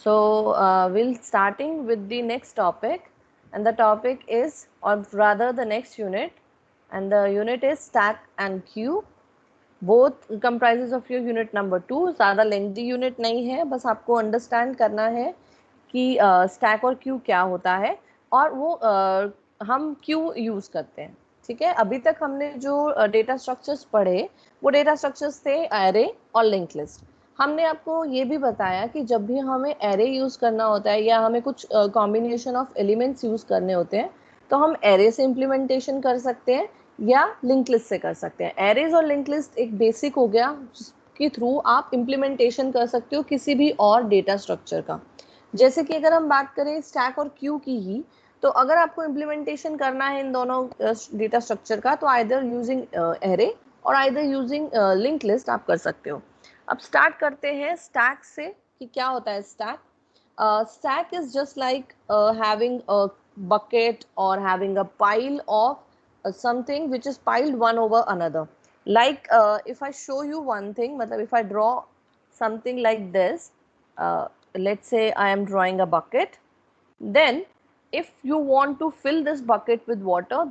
So we'll starting with the next topic, and the topic is, or rather the next unit, and the unit is stack and queue. Both comprises of your unit number 2. ज़्यादा lengthy unit नहीं है, बस आपको understand करना है कि stack और Q क्या होता है और वो हम क्यों यूज़ करते हैं. ठीक है, अभी तक हमने जो डेटा स्ट्रक्चर्स पढ़े वो डेटा स्ट्रक्चर्स थे एरे और लिंक लिस्ट. हमने आपको ये भी बताया कि जब भी हमें एरे यूज़ करना होता है या हमें कुछ कॉम्बिनेशन ऑफ एलिमेंट्स यूज़ करने होते हैं तो हम एरे से इम्प्लीमेंटेशन कर सकते हैं या लिंक लिस्ट से कर सकते हैं. एरेज और लिंक लिस्ट एक बेसिक हो गया जिसके थ्रू आप इम्प्लीमेंटेशन कर सकते हो किसी भी और डेटा स्ट्रक्चर का. जैसे कि अगर हम बात करें स्टैक और क्यू की ही, तो अगर आपको इम्प्लीमेंटेशन करना है इन दोनों डेटा स्ट्रक्चर का तो आइदर यूजिंग एरे और आइदर यूजिंग लिंक लिस्ट आप कर सकते हो. अब स्टार्ट करते हैं स्टैक से कि क्या होता है stack. Stack is just like having a bucket or having a pile of something which is piled one over another. Like if I show you one thing, matlab if I draw something like this, let's say I am drawing a bucket, then if you want to fill this bucket with water,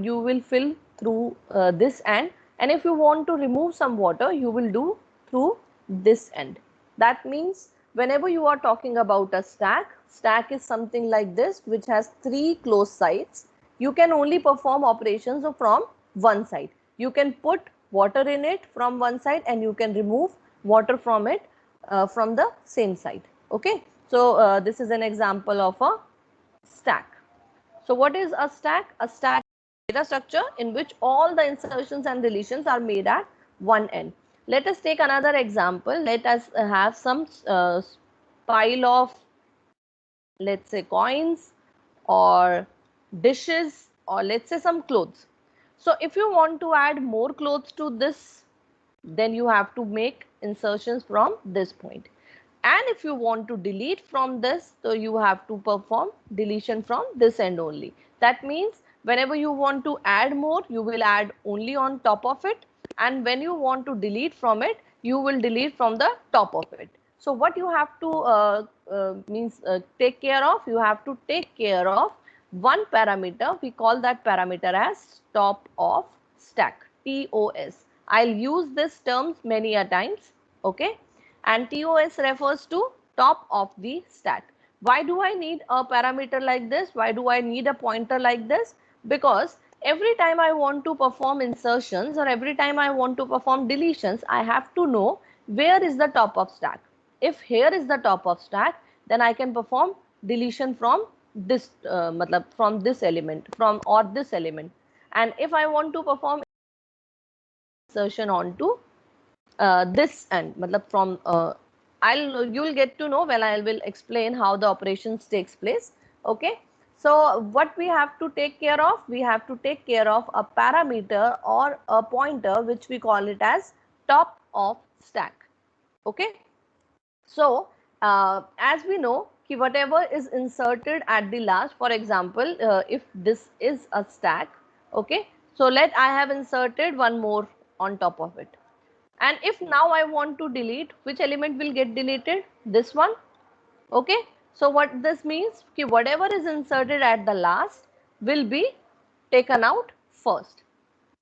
you will fill through this end, and if you want to remove some water, you will do through this end. That means whenever you are talking about a stack is something like this which has 3 closed sides. You can only perform operations from one side. You can put water in it from one side and you can remove water from it from the same side. Okay, so this is an example of a stack. So what is a stack? A stack is a data structure in which all the insertions and deletions are made at one end. Let us take another example. Let us have some pile of, let's say, coins or dishes, or let's say some clothes. So if you want to add more clothes to this, then you have to make insertions from this point. And if you want to delete from this, so you have to perform deletion from this end only. That means whenever you want to add more, you will add only on top of it, and when you want to delete from it, you will delete from the top of it. So what you have to take care of, you have to take care of one parameter. We call that parameter as top of stack, TOS. I'll use this terms many a times, okay? And TOS refers to top of the stack. Why do I need a parameter like this? Why do I need a pointer like this? Because every time I want to perform insertions or every time I want to perform deletions, I have to know where is the top of stack. If here is the top of stack, then I can perform deletion from this from this element, from or this element. And if I want to perform insertion onto this end, from you'll get to know when I will explain how the operations takes place. Okay, so what we have to take care of, we have to take care of a parameter or a pointer which we call it as top of stack. Okay, so as we know कि whatever is inserted at the last, for example if this is a stack, okay, so I have inserted one more on top of it. And if now I want to delete, which element will get deleted? This one. Okay, so what this means कि whatever is inserted at the last will be taken out first.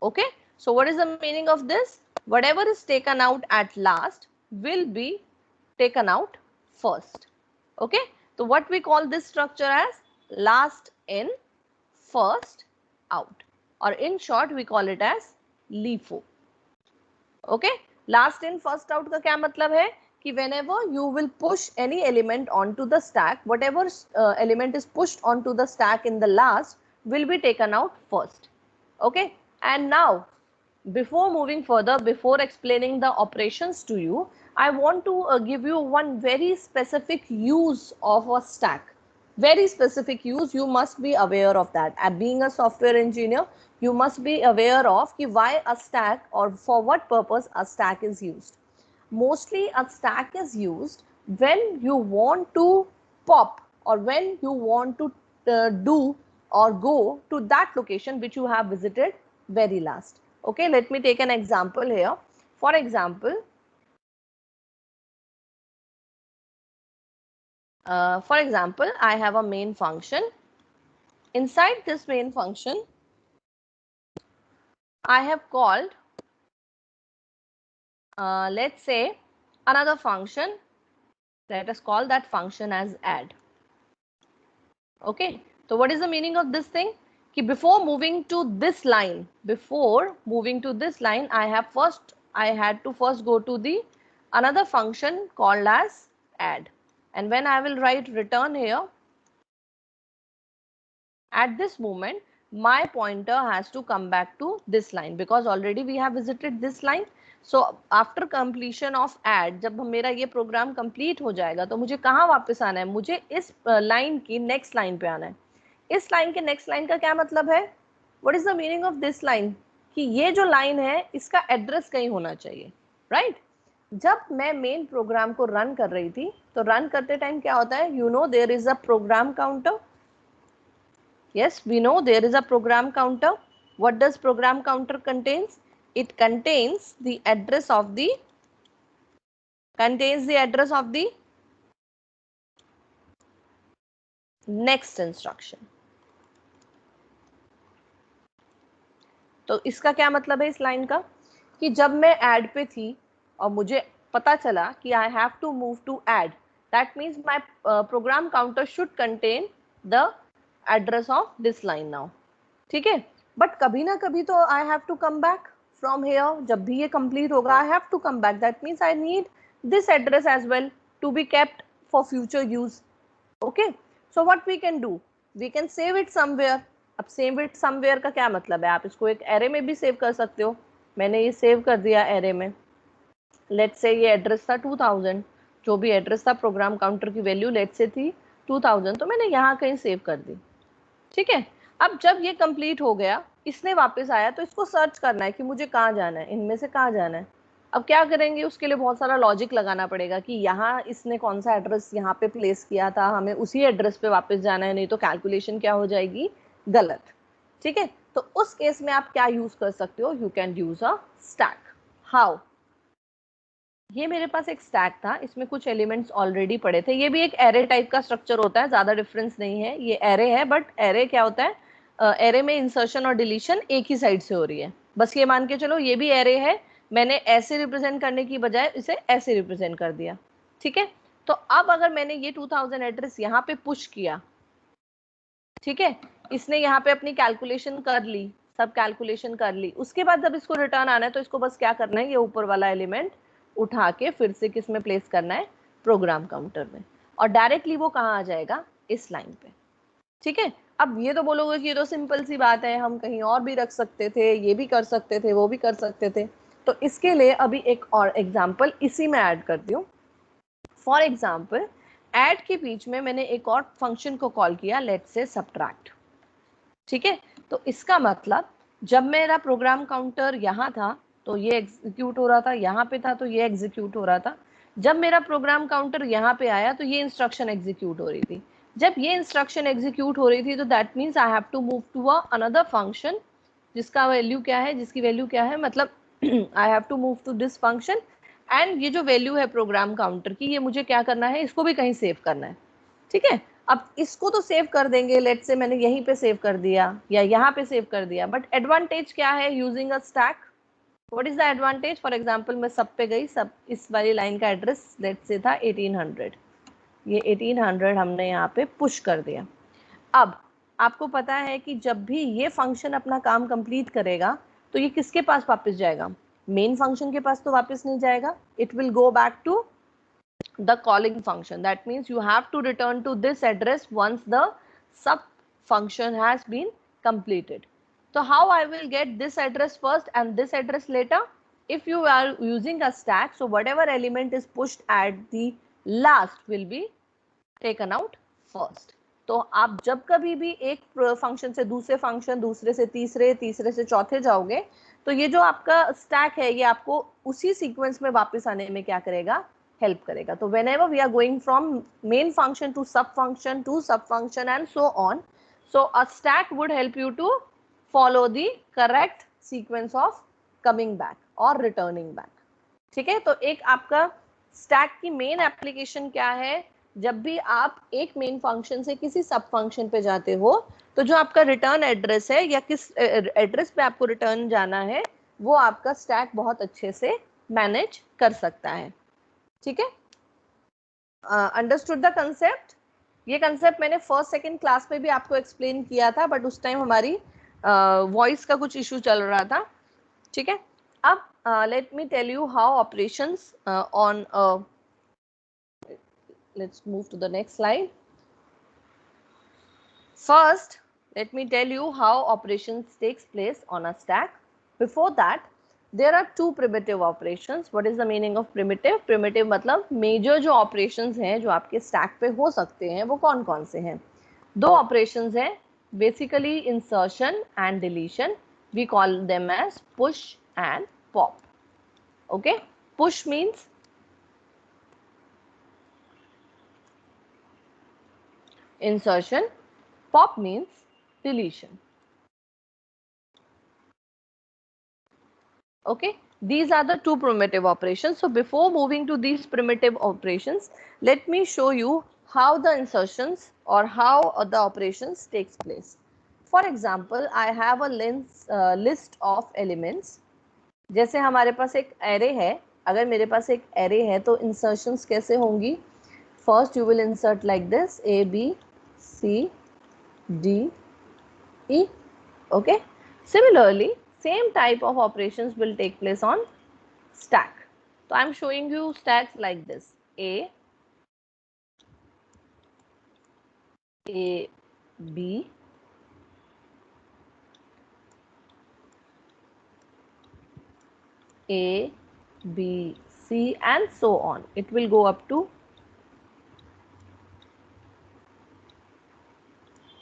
Okay, so what is the meaning of this? Whatever is taken out at last will be taken out first. Okay, so what we call this structure as last in first out, or in short we call it as LIFO. Okay, last in first out का क्या मतलब है कि whenever you will push any element onto the stack, whatever element is pushed onto the stack in the last will be taken out first. Okay, and now before moving further, before explaining the operations to you, I want to give you one very specific use of a stack. Very specific use, you must be aware of that. Being a software engineer, you must be aware of why a stack or for what purpose a stack is used. Mostly a stack is used when you want to pop or when you want to do or go to that location which you have visited very last. Okay, let me take an example here. For example, For example, I have a main function. Inside this main function, I have called, let's say, another function. Let us call that function as add. Okay, so what is the meaning of this thing? Ki before moving to this line, I had to first go to the another function called as add. And when I will write return here, at this moment, my pointer has to come back to this line because already we have visited this line. So after completion of add, जब मेरा ये programme complete हो जाएगा तो मुझे कहाँ वापस आना है? मुझे इस लाइन की नेक्स्ट लाइन पे आना है. इस लाइन के नेक्स्ट लाइन का क्या मतलब है? What is the meaning of this line? कि ये जो लाइन है इसका एड्रेस कहीं होना चाहिए, राइट? जब मैं मेन प्रोग्राम को रन कर रही थी तो रन करते टाइम क्या होता है? You know there is a program counter. Yes, we know there is a program counter. What does program counter contains? It contains the address of the next instruction. तो इसका क्या मतलब है इस लाइन का? कि जब मैं ऐड पे थी और मुझे पता चला कि I have to move to add, that means my program counter should contain the address of this line now. ठीक है, बट कभी ना कभी तो I have to come back from here. जब भी ये कंप्लीट होगा I have to come back. That means I need this address as well to be kept for future use. Okay, so what we can do? We can save it somewhere. अब save it somewhere का क्या मतलब है? आप इसको एक array में भी सेव कर सकते हो. मैंने ये सेव कर दिया एरे में. लेट्स से ये एड्रेस था 2000, जो भी एड्रेस था प्रोग्राम काउंटर की वैल्यू लेट्स से थी 2000, तो मैंने यहाँ कहीं सेव कर दी. ठीक है, अब जब ये कंप्लीट हो गया, इसने वापस आया तो इसको सर्च करना है कि मुझे कहाँ जाना है, इनमें से कहाँ जाना है. अब क्या करेंगे? उसके लिए बहुत सारा लॉजिक लगाना पड़ेगा कि यहाँ इसने कौन सा एड्रेस यहाँ पे प्लेस किया था, हमें उसी एड्रेस पे वापस जाना है, नहीं तो कैलकुलेशन क्या हो जाएगी? गलत. ठीक है, तो उस केस में आप क्या यूज कर सकते हो? You can use a stack. How? ये मेरे पास एक स्टैक था, इसमें कुछ एलिमेंट्स ऑलरेडी पड़े थे. ये भी एक एरे टाइप का स्ट्रक्चर होता है, ज्यादा डिफरेंस नहीं है. ये एरे है, बट एरे क्या होता है? एरे में इंसर्शन और डिलीशन एक ही साइड से हो रही है. बस ये मान के चलो ये भी एरे है, मैंने ऐसे रिप्रेजेंट करने की बजाय इसे ऐसे रिप्रेजेंट कर दिया. ठीक है, तो अब अगर मैंने ये 2000 एड्रेस यहाँ पे पुश किया, ठीक है, इसने यहाँ पे अपनी कैलकुलेशन कर ली, सब कैलकुलेशन कर ली. उसके बाद जब इसको रिटर्न आना है तो इसको बस क्या करना है? ये ऊपर वाला एलिमेंट उठा के फिर से किस में प्लेस करना है? प्रोग्राम काउंटर में. और डायरेक्टली वो कहाँ आ जाएगा? इस लाइन पे. ठीक है, अब ये तो बोलोगे कि ये तो सिंपल सी बात है, हम कहीं और भी रख सकते थे, ये भी कर सकते थे, वो भी कर सकते थे. तो इसके लिए अभी एक और एग्जाम्पल इसी में ऐड करती हूँ. फॉर एग्जाम्पल, ऐड के बीच में मैंने एक और फंक्शन को कॉल किया, लेट्स से सबट्रैक्ट. ठीक है, तो इसका मतलब जब मेरा प्रोग्राम काउंटर यहाँ था तो ये एग्जीक्यूट हो रहा था, यहाँ पे था तो ये एग्जीक्यूट हो रहा था. जब मेरा प्रोग्राम काउंटर यहाँ पे आया तो ये इंस्ट्रक्शन एग्जीक्यूट हो रही थी. जब ये इंस्ट्रक्शन एग्जीक्यूट हो रही थी तो that means I have to move to another function जिसका वैल्यू क्या है, जिसकी वैल्यू क्या है, मतलब I have to move to this function. And ये जो वैल्यू है प्रोग्राम काउंटर की, ये मुझे क्या करना है? इसको भी कहीं सेव करना है. ठीक है, अब इसको तो सेव कर देंगे, लेट्स से मैंने यहीं पे सेव कर दिया या यहाँ पे सेव कर दिया, बट एडवांटेज क्या है using a stack? What is the advantage? For example मैं सब पे गई, सब इस वाली लाइन का एड्रेस लेट्स से था 1800, ये 1800 हमने यहाँ पे पुश कर दिया. अब आपको पता है कि जब भी ये फंक्शन अपना काम कंप्लीट करेगा तो ये किसके पास वापस जाएगा? मेन फंक्शन के पास तो वापस नहीं जाएगा. It will go back to the calling function. That means you have to return to this address once the sub function has been completed. So how I will get this address first and this address later? If you are using a stack, so whatever element is pushed at the last will be taken out first. तो आप जब कभी भी एक function से दूसरे function, दूसरे से तीसरे, तीसरे से चौथे जाओगे तो ये जो आपका स्टैक है ये आपको उसी सीक्वेंस में वापस आने में क्या करेगा? हेल्प करेगा. तो whenever we are going from main function to sub function and so on, so a stack would help you to follow the correct sequence of coming back or returning back. ठीक है, तो एक आपका stack की main application क्या है? जब भी आप एक मेन फंक्शन से किसी सब फंक्शन पे जाते हो तो जो आपका रिटर्न एड्रेस है या किस एड्रेस पे आपको रिटर्न जाना है वो आपका स्टैक बहुत अच्छे से मैनेज कर सकता है। ठीक है, अंडरस्टूड द कंसेप्ट? ये कंसेप्ट मैंने फर्स्ट सेकंड क्लास में भी आपको एक्सप्लेन किया था, बट उस टाइम हमारी वॉइस का कुछ इशू चल रहा था। ठीक है, अब let me tell you how operations on let's move to the next slide. First, let me tell you how operations takes place on a stack. Before that, there are two primitive operations. What is the meaning of primitive? Primitive मतलब major जो operations हैं जो आपके stack पे हो सकते हैं वो कौन कौन से हैं? दो operations हैं, basically insertion and deletion. We call them as push and pop. Okay, push means insertion, pop means deletion. Okay, these are the two primitive operations. So before moving to these primitive operations, let me show you how the insertions or how the operations takes place. For example, I have a list of elements. जैसे हमारे पास एक array है, अगर मेरे पास एक array है तो insertions कैसे होंगी? First you will insert like this, A, B, C, D, E. Okay, similarly same type of operations will take place on stack. So I'm showing you stacks like this: A, B, A, B, C and so on. It will go up to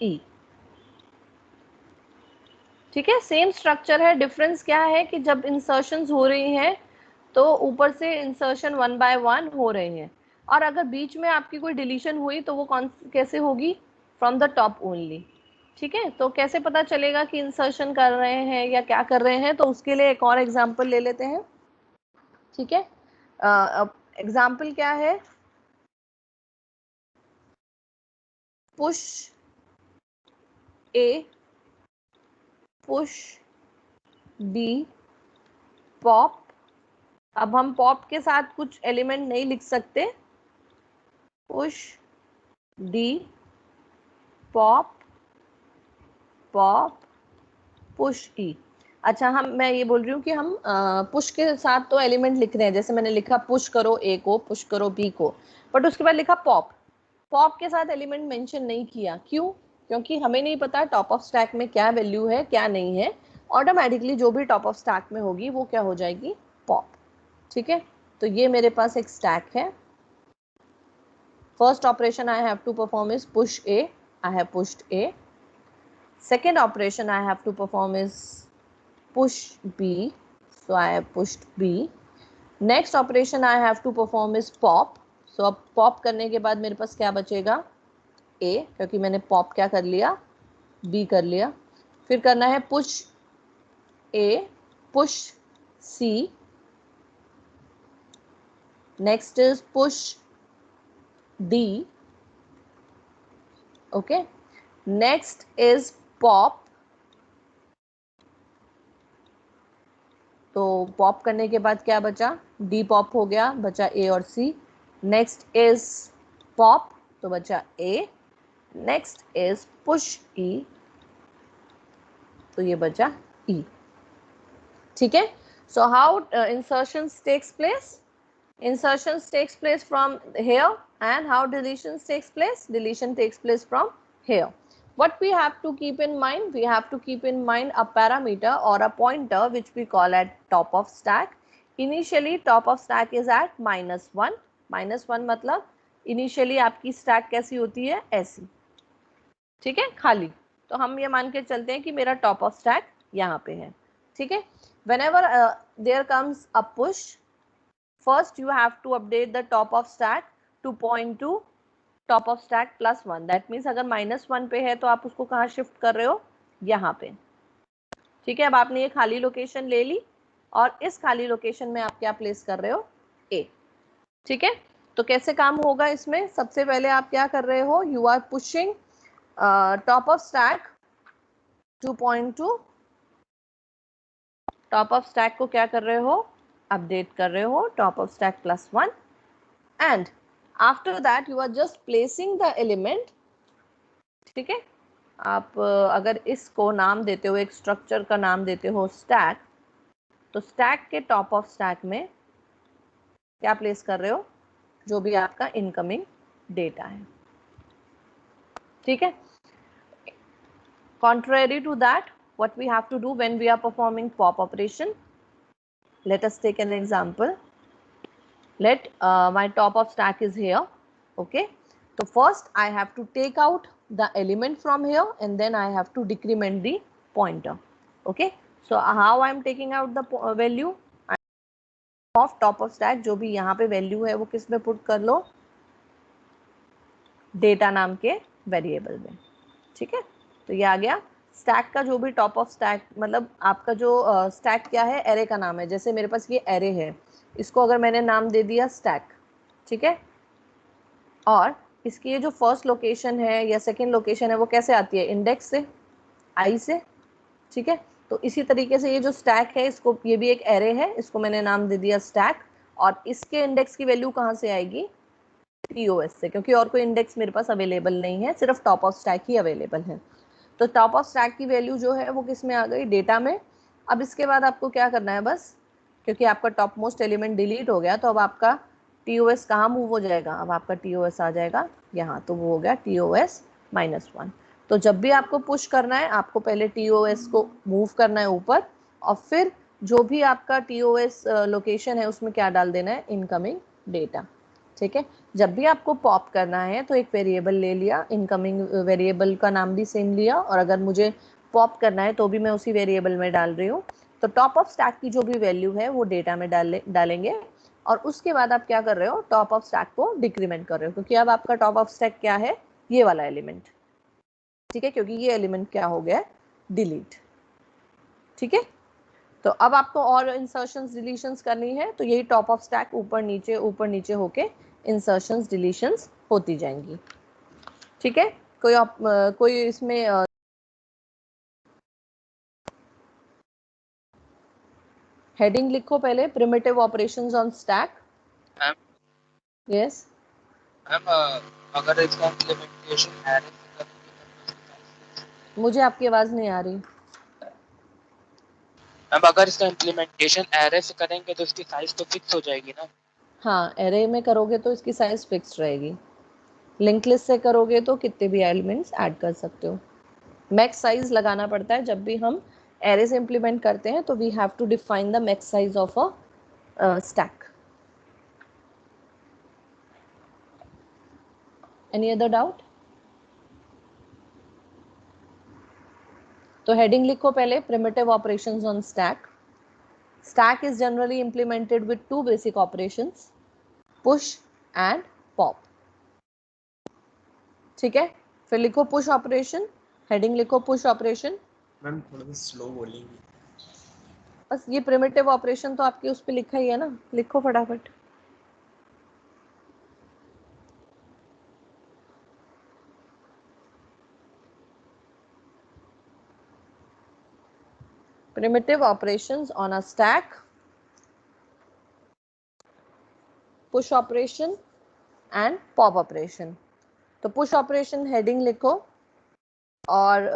E. ठीक है, same structure है। Difference क्या है कि जब insertions हो रही हैं तो ऊपर से इंसर्शन 1 बाय 1 हो रहे हैं, और अगर बीच में आपकी कोई डिलीशन हुई तो वो कैसे होगी? From the top only. ठीक है, तो कैसे पता चलेगा कि इंसर्शन कर रहे हैं या क्या कर रहे हैं? तो उसके लिए एक और एग्जांपल ले लेते हैं। ठीक है, एग्जाम्पल क्या है? पुश ए, पुश बी, पॉप। अब हम पॉप के साथ कुछ एलिमेंट नहीं लिख सकते। Push D, pop, pop, push E. अच्छा, मैं ये बोल रही हूँ कि हम पुश के साथ तो एलिमेंट लिख रहे हैं, जैसे मैंने लिखा पुश करो ए को, पुश करो बी को, बट उसके बाद लिखा पॉप। पॉप के साथ एलिमेंट मेंशन नहीं किया, क्यों? क्योंकि हमें नहीं पता टॉप ऑफ स्टैक में क्या वैल्यू है क्या नहीं है। ऑटोमेटिकली जो भी टॉप ऑफ स्टैक में होगी वो क्या हो जाएगी? पॉप। ठीक है, तो ये मेरे पास एक स्टैक है। First operation I have to perform is push A, I have pushed A. Second operation I have to perform is push B, so I have pushed B. Next operation I have to perform is pop, so अब pop करने के बाद मेरे पास क्या बचेगा? A, क्योंकि मैंने pop क्या कर लिया? B कर लिया। फिर करना है push A, push C, next is push D, okay, next is pop, तो पॉप करने के बाद क्या बचा? डी पॉप हो गया, बचा ए और सी। नेक्स्ट इज पॉप, तो बचा A. Next is push E, तो ये बचा ई। ठीक है, so how insertions takes place? Insertions takes place from here, and how deletions takes place? Deletion takes place from here. What we have to keep in mind? We have to keep in mind a parameter or a pointer which we call at top of stack. Initially top of stack is at -1. -1 मतलब initially आपकी stack कैसी होती है? ऐसी। ठीक है, खाली। तो हम ये मान के चलते हैं कि मेरा top of stack यहाँ पे है। ठीक है, whenever there comes a push, first you have to update the top of stack to point to top of stack +1. That means अगर -1 पे है तो आप उसको कहाँ शिफ्ट कर रहे हो? यहाँ पे। ठीक है, अब आपने ये खाली लोकेशन ले ली और इस खाली लोकेशन में आप क्या प्लेस कर रहे हो? A. ठीक है, तो कैसे काम होगा इसमें, सबसे पहले आप क्या कर रहे हो, you are pushing top of stack 2.2, top of stack को क्या कर रहे हो, अपडेट कर रहे हो, top of stack +1, and after that you are just placing the element. ठीक है, आप अगर इसको नाम देते हो, एक स्ट्रक्चर का नाम देते हो स्टैक, तो स्टैक के टॉप ऑफ स्टैक में क्या प्लेस कर रहे हो, जो भी आपका इनकमिंग डेटा है। ठीक है, contrary to that, what we have to do when we are performing pop operation, let us take an example. Let my top of stack is here. Okay, so first I have to take out the element from here and then I have to decrement the pointer. Okay, so how I am taking out the value of top of stack, जो भी यहाँ पे value है वो किस में put कर लो, data नाम के वेरिएबल में। ठीक है, तो ये आ गया स्टैक का जो भी टॉप ऑफ स्टैक, मतलब आपका जो स्टैक क्या है, एरे का नाम है। जैसे मेरे पास ये एरे है, इसको अगर मैंने नाम दे दिया स्टैक, ठीक है, और इसकी ये जो फर्स्ट लोकेशन है या सेकंड लोकेशन है वो कैसे आती है, इंडेक्स से, आई से। ठीक है, तो इसी तरीके से ये जो स्टैक है, इसको, ये भी एक एरे है, इसको मैंने नाम दे दिया स्टैक, और इसके इंडेक्स की वैल्यू कहाँ से आएगी, टीओएस से, क्योंकि और कोई इंडेक्स मेरे पास अवेलेबल नहीं है, सिर्फ top of stack he available है। तो टॉप ऑफ स्टैक की वैल्यू जो है वो किस में आ गई, डेटा में। अब इसके बाद आपको क्या करना है, बस क्योंकि आपका टॉप मोस्ट एलिमेंट डिलीट हो गया, तो अब आपका टीओएस कहाँ मूव हो जाएगा, अब आपका टीओएस आ जाएगा यहाँ, तो वो हो गया टीओएस -1। तो जब भी आपको पुश करना है, आपको पहले टीओएस को मूव करना है ऊपर, और फिर जो भी आपका टीओएस लोकेशन है उसमें क्या डाल देना है, इनकमिंग डेटा। ठीक है, जब भी आपको पॉप करना है तो एक वेरिएबल ले लिया, इनकमिंग वेरिएबल का नाम भी सेम लिया, और अगर मुझे पॉप करना है तो भी मैं उसी वेरिएबल में डाल रही हूँ। तो टॉप ऑफ स्टैक की जो भी वैल्यू है वो डेटा में डालेंगे, और उसके बाद आप क्या कर रहे हो, टॉप ऑफ स्टैक को डिक्रीमेंट कर रहे हो, क्योंकि अब आपका टॉप ऑफ स्टैक क्या है, ये वाला एलिमेंट। ठीक है, क्योंकि ये एलिमेंट क्या हो गया, डिलीट। ठीक है, तो अब आपको और इंसर्शंस डिलीशंस करनी है, तो यही टॉप ऑफ स्टैक ऊपर नीचे होके इंसर्शंस डिलीशंस होती जाएंगी। ठीक है, कोई इसमें हेडिंग लिखो पहले, primitive operations on stack. Yes अगर इसका इम्प्लीमेंटेशन एरे से करेंगे, मुझे आपकी आवाज नहीं आ रही। मैम अगर इसका इम्प्लीमेंटेशन एरे से करेंगे तो इसकी साइज तो फिक्स हो जाएगी ना। हाँ, एरे में करोगे तो इसकी साइज फिक्स रहेगी, लिंक लिस्ट से करोगे तो कितने भी एलिमेंट्स ऐड कर सकते हो। मैक्स साइज लगाना पड़ता है जब भी हम एरे से इम्प्लीमेंट करते हैं, तो we have to define the max size of a stack. Any other doubt? तो हेडिंग लिखो पहले, primitive operations on stack. Stack is generally implemented with two basic operations, push and pop. ठीक है, फिर लिखो पुश ऑपरेशन, हेडिंग लिखो push operation. Ma'am थोड़ा सा स्लो बोलेंगे। बस ये प्रिमिटिव ऑपरेशन तो आपके उस पर लिखा ही है ना, लिखो फटाफट। Primitive operations on a stack, push operation and pop operation। तो पुश ऑपरेशन हेडिंग लिखो, और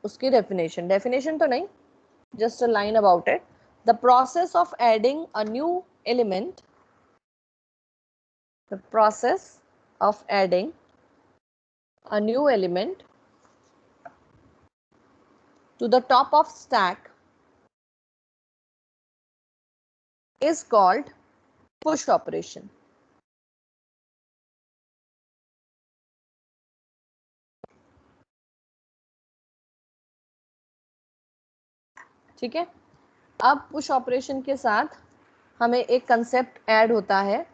उसकी डेफिनेशन तो नहीं, just a line about it. The process of adding a new element, the process of adding a new element to the top of stack is called push operation. ठीक है, अब push operation के साथ हमें एक concept add होता है,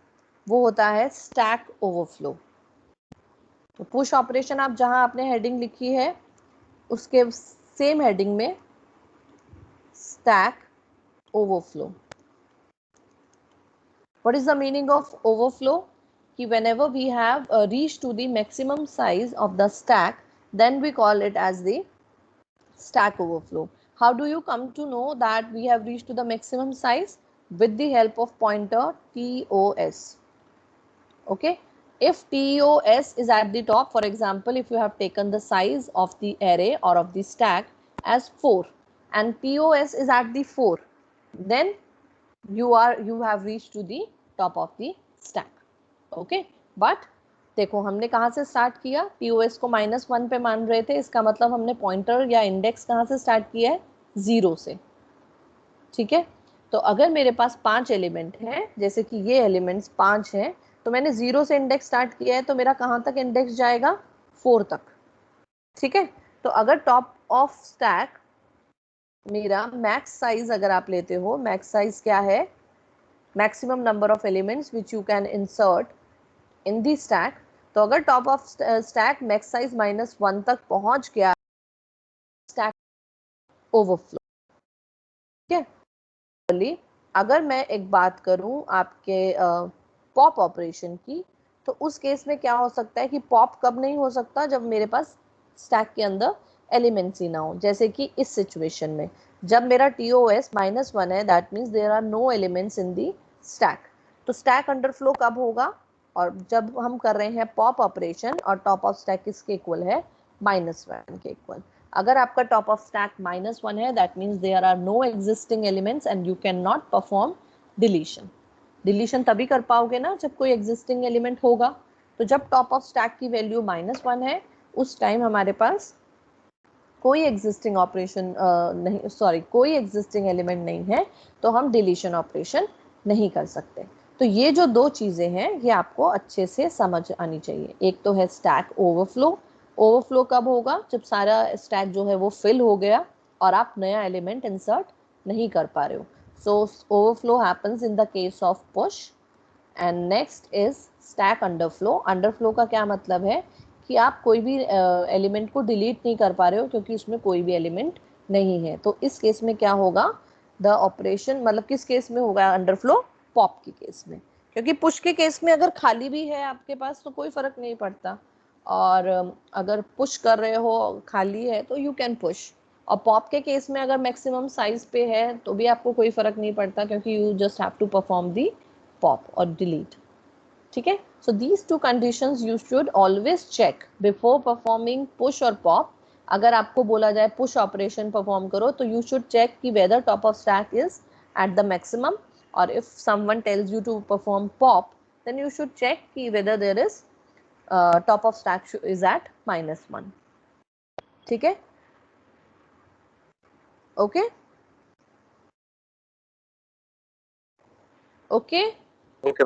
वो होता है स्टैक ओवरफ्लो। तो पुश ऑपरेशन आप जहां आपने हेडिंग लिखी है उसके सेम हेडिंग में stack overflow. What is the meaning of overflow? कि whenever we have reached to the maximum size of the stack, then we call it as the stack overflow. How do you come to know that we have reached to the maximum size? With the help of pointer TOS. Okay, if TOS is at the top, for example, if you have taken the size of the array or of the stack as 4 and TOS is at the 4, then you have reached to the top of the stack. Okay, but देखो हमने कहाँ से start किया, TOS को -1 पे मान रहे थे, इसका मतलब हमने पॉइंटर या इंडेक्स कहाँ से स्टार्ट किया है, 0 से. ठीक है, तो अगर मेरे पास 5 एलिमेंट हैं, जैसे कि ये एलिमेंट्स 5 हैं, तो मैंने 0 से इंडेक्स स्टार्ट किया है, तो मेरा कहाँ तक इंडेक्स जाएगा, 4 तक. ठीक है, तो अगर टॉप ऑफ स्टैक मेरा मैक्स साइज अगर आप लेते हो, मैक्स साइज क्या है, maximum number of elements which you can insert in the stack. तो अगर top of stack max size -1 तक पहुंच गया, स्टैक ओवरफ्लो. ठीक है, अगर मैं एक बात करूं आपके पॉप ऑपरेशन की, तो उस केस में क्या हो सकता है कि पॉप कब नहीं हो सकता, जब मेरे पास स्टैक के अंदर एलिमेंट्स ही ना हो. जैसे कि इस सिचुएशन में जब मेरा TOS -1 है, that means there are no elements in the stack. तो स्टैक अंडरफ्लो कब होगा, और जब हम कर रहे हैं पॉप ऑपरेशन और टॉप ऑफ स्टैक किसके इक्वल है, -1 के इक्वल. अगर आपका टॉप ऑफ स्टैक -1 है, that means there are no existing elements and you can not perform deletion. Deletion तभी कर पाओगे ना जब कोई एग्जिस्टिंग एलिमेंट होगा. तो जब टॉप ऑफ स्टैक की वैल्यू -1 है, उस टाइम हमारे पास कोई एग्जिस्टिंग ऑपरेशन नहीं, सॉरी, कोई एग्जिस्टिंग एलिमेंट नहीं है, तो हम डिलीशन ऑपरेशन नहीं कर सकते. तो ये जो दो चीज़ें हैं, ये आपको अच्छे से समझ आनी चाहिए. एक तो है स्टैक ओवरफ्लो. ओवरफ्लो कब होगा, जब सारा स्टैक जो है वो फिल हो गया और आप नया एलिमेंट इंसर्ट नहीं कर पा रहे हो. So overflow happens in the case of push. And next is stack underflow. Underflow का क्या मतलब है कि आप कोई भी एलिमेंट को डिलीट नहीं कर पा रहे हो क्योंकि उसमें कोई भी एलिमेंट नहीं है. तो इस केस में क्या होगा, द ऑपरेशन, मतलब किस केस में होगा अंडरफ्लो, पॉप के केस में. क्योंकि पुश के केस में अगर खाली भी है आपके पास तो कोई फर्क नहीं पड़ता, और अगर पुश कर रहे हो खाली है तो यू कैन पुश. और पॉप के केस में अगर मैक्सिमम साइज पे है तो भी आपको कोई फर्क नहीं पड़ता, क्योंकि you just have to perform the pop और डिलीट. ठीक है, so these two conditions you should always check before performing push or pop. अगर आपको बोला जाए push operation perform करो, तो you should check कि whether top of stack is at the maximum, or if someone tells you to perform pop, then you should check कि whether there is top of stack is at -1. ठीक है, okay, okay, Okay.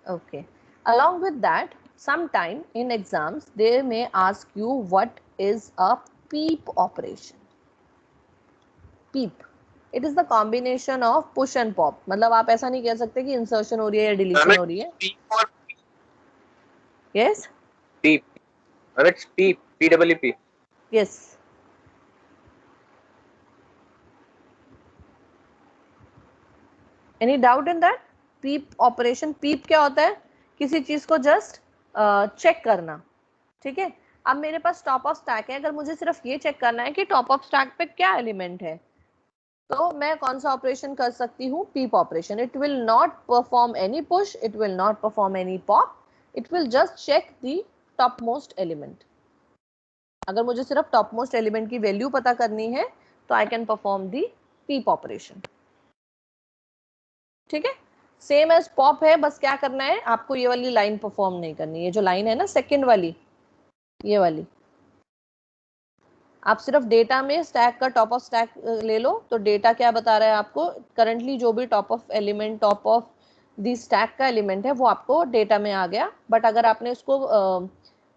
okay. Along with that, sometime in exams they may ask you what is a peep operation. Peep, it is the combination of push and pop. मतलब आप ऐसा नहीं कह सकते कि insertion हो रही है या डिलीशन हो रही है. Peep or Yes, peep? It's peep. PWP. yes. Any doubt in that? Peep operation, peep क्या होता है, किसी चीज को जस्ट चेक करना. ठीक है, अब मेरे पास टॉप ऑफ स्टैक है, अगर मुझे सिर्फ ये चेक करना है कि टॉप ऑफ स्टैक पे क्या एलिमेंट है, तो मैं कौन सा ऑपरेशन कर सकती हूँ, peek operation. It will not perform any push, it will not perform any pop, it will just check the topmost element. अगर मुझे सिर्फ टॉप मोस्ट एलिमेंट की वैल्यू पता करनी है तो I can perform the peek operation. ठीक है, सेम एज पॉप है, बस क्या करना है आपको, ये वाली लाइन परफॉर्म नहीं करनी. ये जो लाइन है ना सेकेंड वाली, ये वाली, आप सिर्फ डेटा में स्टैक का टॉप ऑफ स्टैक ले लो, तो डेटा क्या बता रहा है आपको, करंटली जो भी top of element, top of the stack का एलिमेंट है वो आपको डेटा में आ गया. बट अगर आपने इसको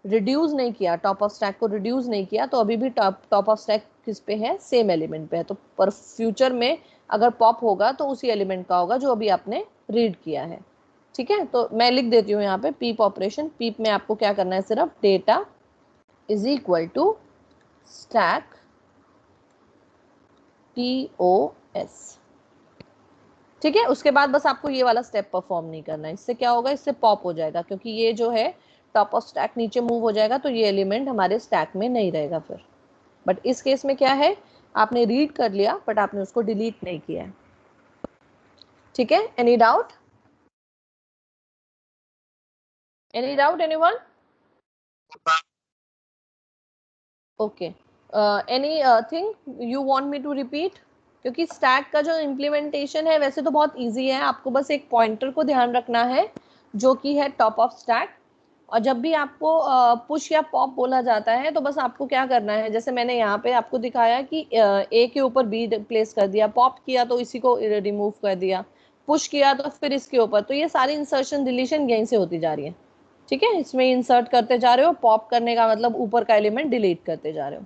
रिड्यूस नहीं किया, टॉप ऑफ स्टैक को रिड्यूस नहीं किया, तो अभी भी टॉप ऑफ स्टैक किस पे है, सेम एलिमेंट पे है. तो पर फ्यूचर में अगर पॉप होगा तो उसी एलिमेंट का होगा जो अभी आपने रीड किया है. ठीक है, तो मैं लिख देती हूँ यहाँ पे पीप ऑपरेशन. पीप में आपको क्या करना है, सिर्फ data is equal to stack TOS. ठीक है, उसके बाद बस आपको ये वाला स्टेप परफॉर्म नहीं करना है। इससे क्या होगा, इससे पॉप हो जाएगा, क्योंकि ये जो है टॉप ऑफ स्टैक नीचे मूव हो जाएगा, तो ये एलिमेंट हमारे स्टैक में नहीं रहेगा फिर। बट इस केस में क्या है, आपने रीड कर लिया बट आपने उसको डिलीट नहीं किया है। ठीक है, any doubt? Any doubt anyone? Okay, any thing you want me to repeat? क्योंकि स्टैक का जो इम्प्लीमेंटेशन है वैसे तो बहुत इजी है, आपको बस एक पॉइंटर को ध्यान रखना है जो कि है टॉप ऑफ स्टैक। और जब भी आपको पुश या पॉप बोला जाता है तो बस आपको क्या करना है, जैसे मैंने यहाँ पे आपको दिखाया कि ए के ऊपर बी प्लेस कर दिया, पॉप किया तो इसी को रिमूव कर दिया, पुश किया तो फिर इसके ऊपर, तो ये सारी इंसर्शन डिलीशन यहीं से होती जा रही है। ठीक है, इसमें इंसर्ट करते जा रहे हो, पॉप करने का मतलब ऊपर का एलिमेंट डिलीट करते जा रहे हो।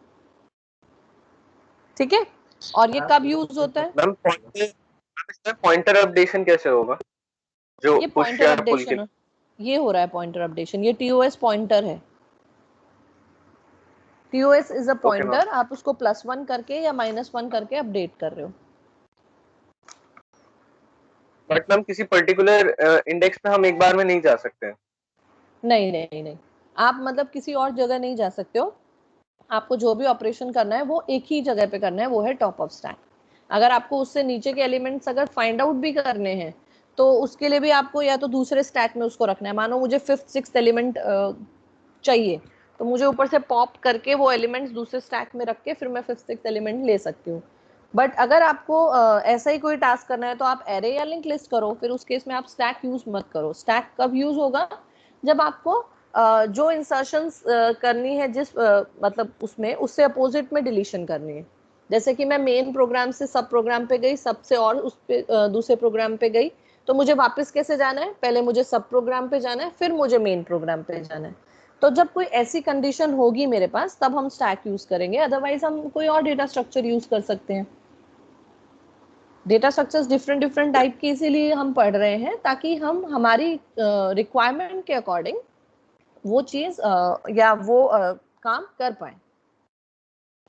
ठीक है, और ये कब यूज होता है? मैम पॉइंटर अपडेशन कैसे होगा, जो ये पुश पॉइंटर या पुल के? अपडेशन ये हो रहा है, पॉइंटर अपडेशन, ये टीओएस पॉइंटर है। टीओएस इज अ पॉइंटर, आप उसको +1 करके या -1 करके अपडेट कर रहे हो। बट मैम किसी पर्टिकुलर इंडेक्स पे हम एक बार में नहीं जा सकते हैं? नहीं नहीं नहीं, आप मतलब किसी और जगह नहीं जा सकते हो, आपको जो भी ऑपरेशन करना है वो एक ही जगह पे करना है, वो है टॉप ऑफ स्टैक। अगर आपको उससे नीचे के एलिमेंट्स अगर फाइंड आउट भी करने हैं तो उसके लिए भी आपको या तो दूसरे स्टैक में उसको रखना है। मानो मुझे 5th 6th एलिमेंट चाहिए, तो मुझे ऊपर से पॉप करके वो एलिमेंट्स दूसरे स्टैक में रख के फिर मैं 5th 6th एलिमेंट ले सकती हूँ। बट अगर आपको ऐसा ही कोई टास्क करना है तो आप एरे या लिंक लिस्ट करो, फिर उस केस में आप स्टैक यूज मत करो। स्टैक कब यूज होगा, जब आपको जो इंसर्शंस करनी है जिस मतलब उसमें उससे अपोजिट में डिलीशन करनी है। जैसे कि मैं मेन प्रोग्राम से सब प्रोग्राम पे गई, सबसे और उस पे दूसरे प्रोग्राम पे गई, तो मुझे वापस कैसे जाना है, पहले मुझे सब प्रोग्राम पे जाना है, फिर मुझे मेन प्रोग्राम पे जाना है। तो जब कोई ऐसी कंडीशन होगी मेरे पास तब हम स्टैक यूज करेंगे, अदरवाइज हम कोई और डेटा स्ट्रक्चर यूज कर सकते हैं। Data structures different different type के इसीलिए हम पढ़ रहे हैं, ताकि हम हमारी रिक्वायरमेंट के अकॉर्डिंग वो चीज या वो काम कर पाए।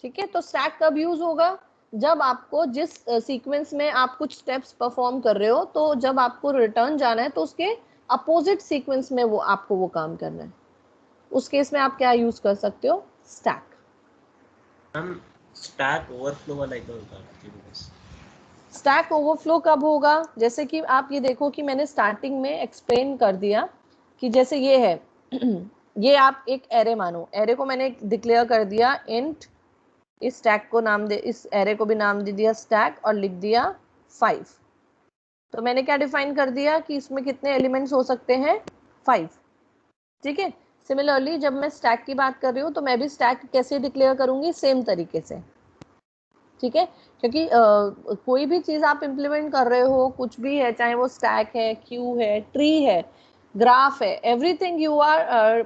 ठीक है, तो स्टैक कब यूज होगा, जब आपको जिस सीक्वेंस में आप कुछ स्टेप्स परफॉर्म कर रहे हो, तो जब आपको रिटर्न जाना है तो उसके अपोजिट सीक्वेंस में वो आपको वो काम करना है, उस केस में आप क्या यूज कर सकते हो, स्टैक। हम स्टैक ओवरफ्लो वाला इधर होता है। स्टैक ओवरफ्लो कब होगा, जैसे कि आप ये देखो कि मैंने स्टार्टिंग में एक्सप्लेन कर दिया कि जैसे ये है ये आप एक एरे मानो, एरे को मैंने डिक्लेयर कर दिया इंट, इस स्टैक को नाम दे, इस एरे को भी नाम दे दिया स्टैक और लिख दिया 5। तो मैंने क्या डिफाइन कर दिया कि इसमें कितने एलिमेंट्स हो सकते हैं, 5। ठीक है, सिमिलरली जब मैं स्टैक की बात कर रही हूँ तो मैं भी स्टैक कैसे डिक्लेयर करूंगी, सेम तरीके से। ठीक है, क्योंकि कोई भी चीज आप इम्प्लीमेंट कर रहे हो, कुछ भी है, चाहे वो स्टैक है, क्यू है, ट्री है, ग्राफ है, एवरीथिंग यू आर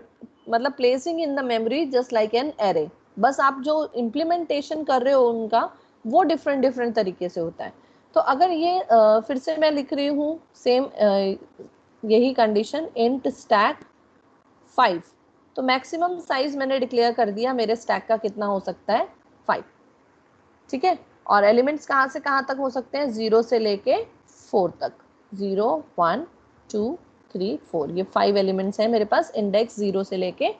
मतलब placing in the memory just like an array. बस आप जो इम्प्लीमेंटेशन कर रहे हो उनका वो डिफरेंट डिफरेंट तरीके से होता है। तो अगर ये फिर से मैं लिख रही हूँ सेम यही कंडीशन इंट स्टैक 5, तो मैक्सिमम साइज मैंने डिक्लेयर कर दिया मेरे स्टैक का कितना हो सकता है, 5। ठीक है, और एलिमेंट्स कहाँ से कहाँ तक हो सकते हैं, 0 से लेके 4 तक, 0 1 2 3 4, ये 5 एलिमेंट्स हैं मेरे पास, इंडेक्स 0 से लेके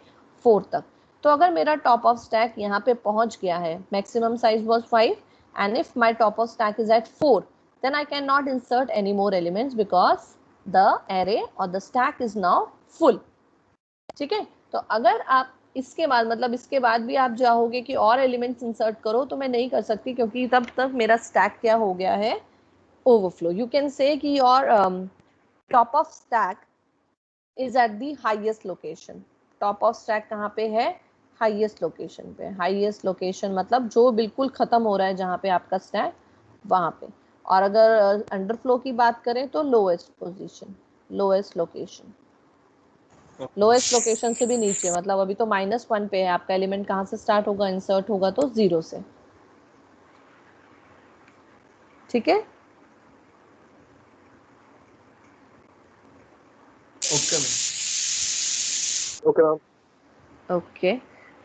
4 तक। तो अगर मेरा टॉप ऑफ स्टैक यहाँ पे पहुंच गया है, maximum size was 5 and if my top of stack is at 4, then I cannot insert any more elements because the array or the stack is now full। ठीक है, तो अगर आप इसके बाद मतलब इसके बाद भी आप चाहोगे कि और एलिमेंट्स इंसर्ट करो तो मैं नहीं कर सकती, क्योंकि तब तक मेरा स्टैक क्या हो गया है, ओवरफ्लो। यू कैन से कि your top of stack is at the highest location. Top of stack कहाँ पे है, हाईएस्ट लोकेशन पे। हाईएस्ट लोकेशन मतलब जो बिल्कुल खत्म हो रहा है जहाँ पे आपका स्टैक, वहां पे। और अगर अंडरफ्लो की बात करें तो lowest position, lowest location, lowest location से भी नीचे, मतलब अभी तो -1 पे है आपका एलिमेंट, कहाँ से स्टार्ट होगा, इंसर्ट होगा तो 0 से। ठीक है, okay ma'am. Okay ma'am. Okay,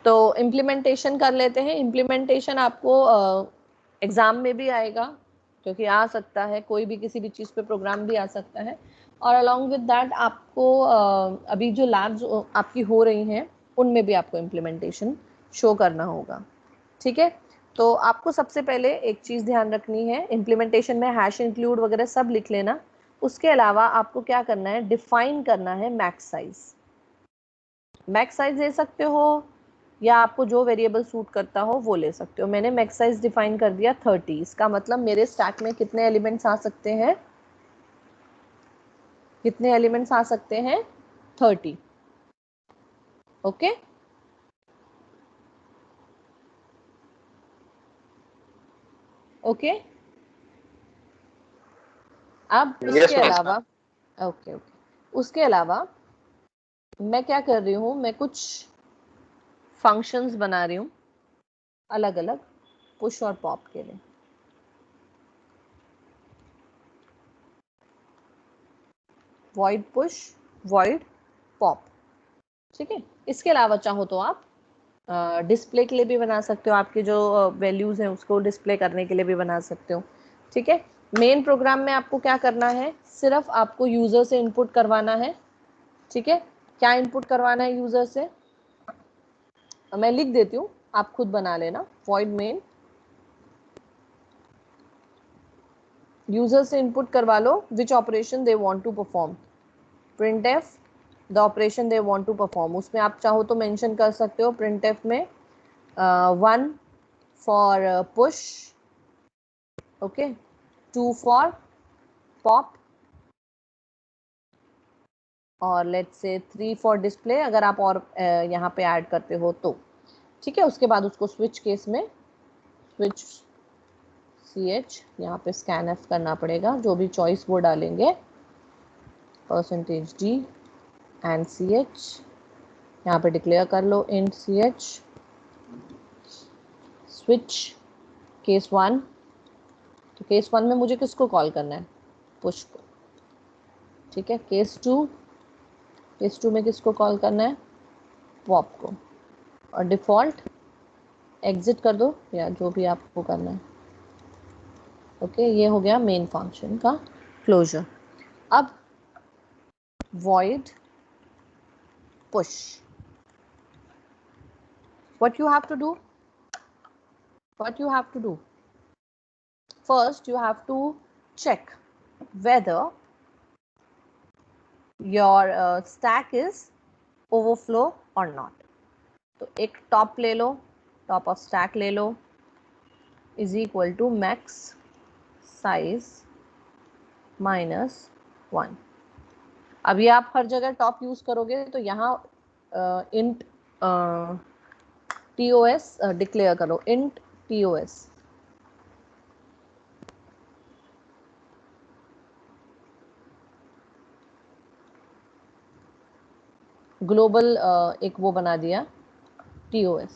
तो इम्प्लीमेंटेशन कर लेते हैं। इम्प्लीमेंटेशन आपको एग्जाम में भी आएगा, क्योंकि आ सकता है, कोई भी किसी भी चीज़ पे प्रोग्राम भी आ सकता है। और अलॉन्ग विद दैट आपको अभी जो लैब्स आपकी हो रही हैं उनमें भी आपको इम्प्लीमेंटेशन शो करना होगा। ठीक है, तो आपको सबसे पहले एक चीज़ ध्यान रखनी है, इम्प्लीमेंटेशन में हैश इंक्लूड वगैरह सब लिख लेना। उसके अलावा आपको क्या करना है, डिफाइन करना है मैक्स साइज। मैक्स साइज ले सकते हो या आपको जो वेरिएबल सूट करता हो वो ले सकते हो। मैंने मैक्स साइज डिफाइन कर दिया 30। इसका मतलब मेरे स्टैक में कितने एलिमेंट्स आ सकते हैं, कितने एलिमेंट्स आ सकते हैं, 30। Okay, okay. अब यस इसके मैम। अलावा ओके, उसके अलावा मैं क्या कर रही हूँ, मैं कुछ फंक्शंस बना रही हूँ अलग अलग पुश और पॉप के लिए। Void push, void pop. ठीक है, इसके अलावा चाहो तो आप डिस्प्ले के लिए भी बना सकते हो, आपके जो वैल्यूज हैं उसको डिस्प्ले करने के लिए भी बना सकते हो। ठीक है, मेन प्रोग्राम में आपको क्या करना है, सिर्फ आपको यूजर से इनपुट करवाना है। ठीक है, क्या इनपुट करवाना है यूजर से, मैं लिख देती हूँ, आप खुद बना लेना। वॉइड मेन, यूजर से इनपुट करवा लो which operation they want to perform. printf the operation they want to perform, उसमें आप चाहो तो मेंशन कर सकते हो printf में 1 for push, okay, 2 for pop, और लेट्स से 3 फॉर डिस्प्ले, अगर आप और यहाँ पे ऐड करते हो तो। ठीक है, उसके बाद उसको स्विच केस में स्विच ch, यहाँ पे स्कैन एफ करना पड़ेगा, जो भी चॉइस वो डालेंगे, %d एंड ch, यहाँ पे डिक्लेयर कर लो int ch, स्विच केस 1। तो केस 1 में मुझे किसको कॉल करना है, पुश को। ठीक है, केस 2 में किसको कॉल करना है, पॉप को। और डिफ़ॉल्ट एग्जिट कर दो या जो भी आपको करना है। ओके, ये हो गया मेन फंक्शन का क्लोजर। अब void push, what you have to do, first you have to check whether your stack is overflow or not। तो एक टॉप ले लो, टॉप ऑफ स्टैक ले लो, is equal to max size -1। अब ये आप हर जगह टॉप यूज करोगे तो यहाँ इंट tos डिक्लेयर करो, इंट tos। ग्लोबल एक वो बना दिया tos।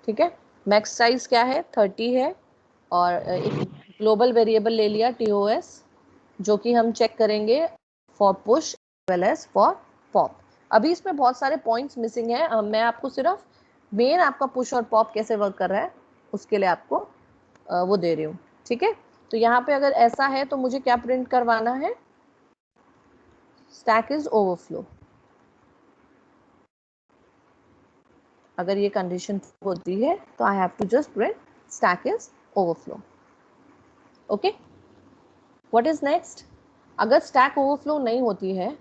ठीक है, मैक्स साइज क्या है, 30 है, और एक ग्लोबल वेरिएबल ले लिया tos, जो कि हम चेक करेंगे for push well as for pop. अभी इसमें बहुत सारे पॉइंट्स मिसिंग है, मैं आपको सिर्फ मेन आपका पुश और पॉप कैसे वर्क कर रहा है उसके लिए आपको वो दे रही हूँ। ठीक है, तो यहाँ पे अगर ऐसा है तो मुझे क्या प्रिंट करवाना है, स्टैक इज ओवरफ्लो। अगर ये कंडीशन होती है तो I have to just print stack is overflow. Okay, what is next, अगर स्टैक ओवरफ्लो नहीं होती है,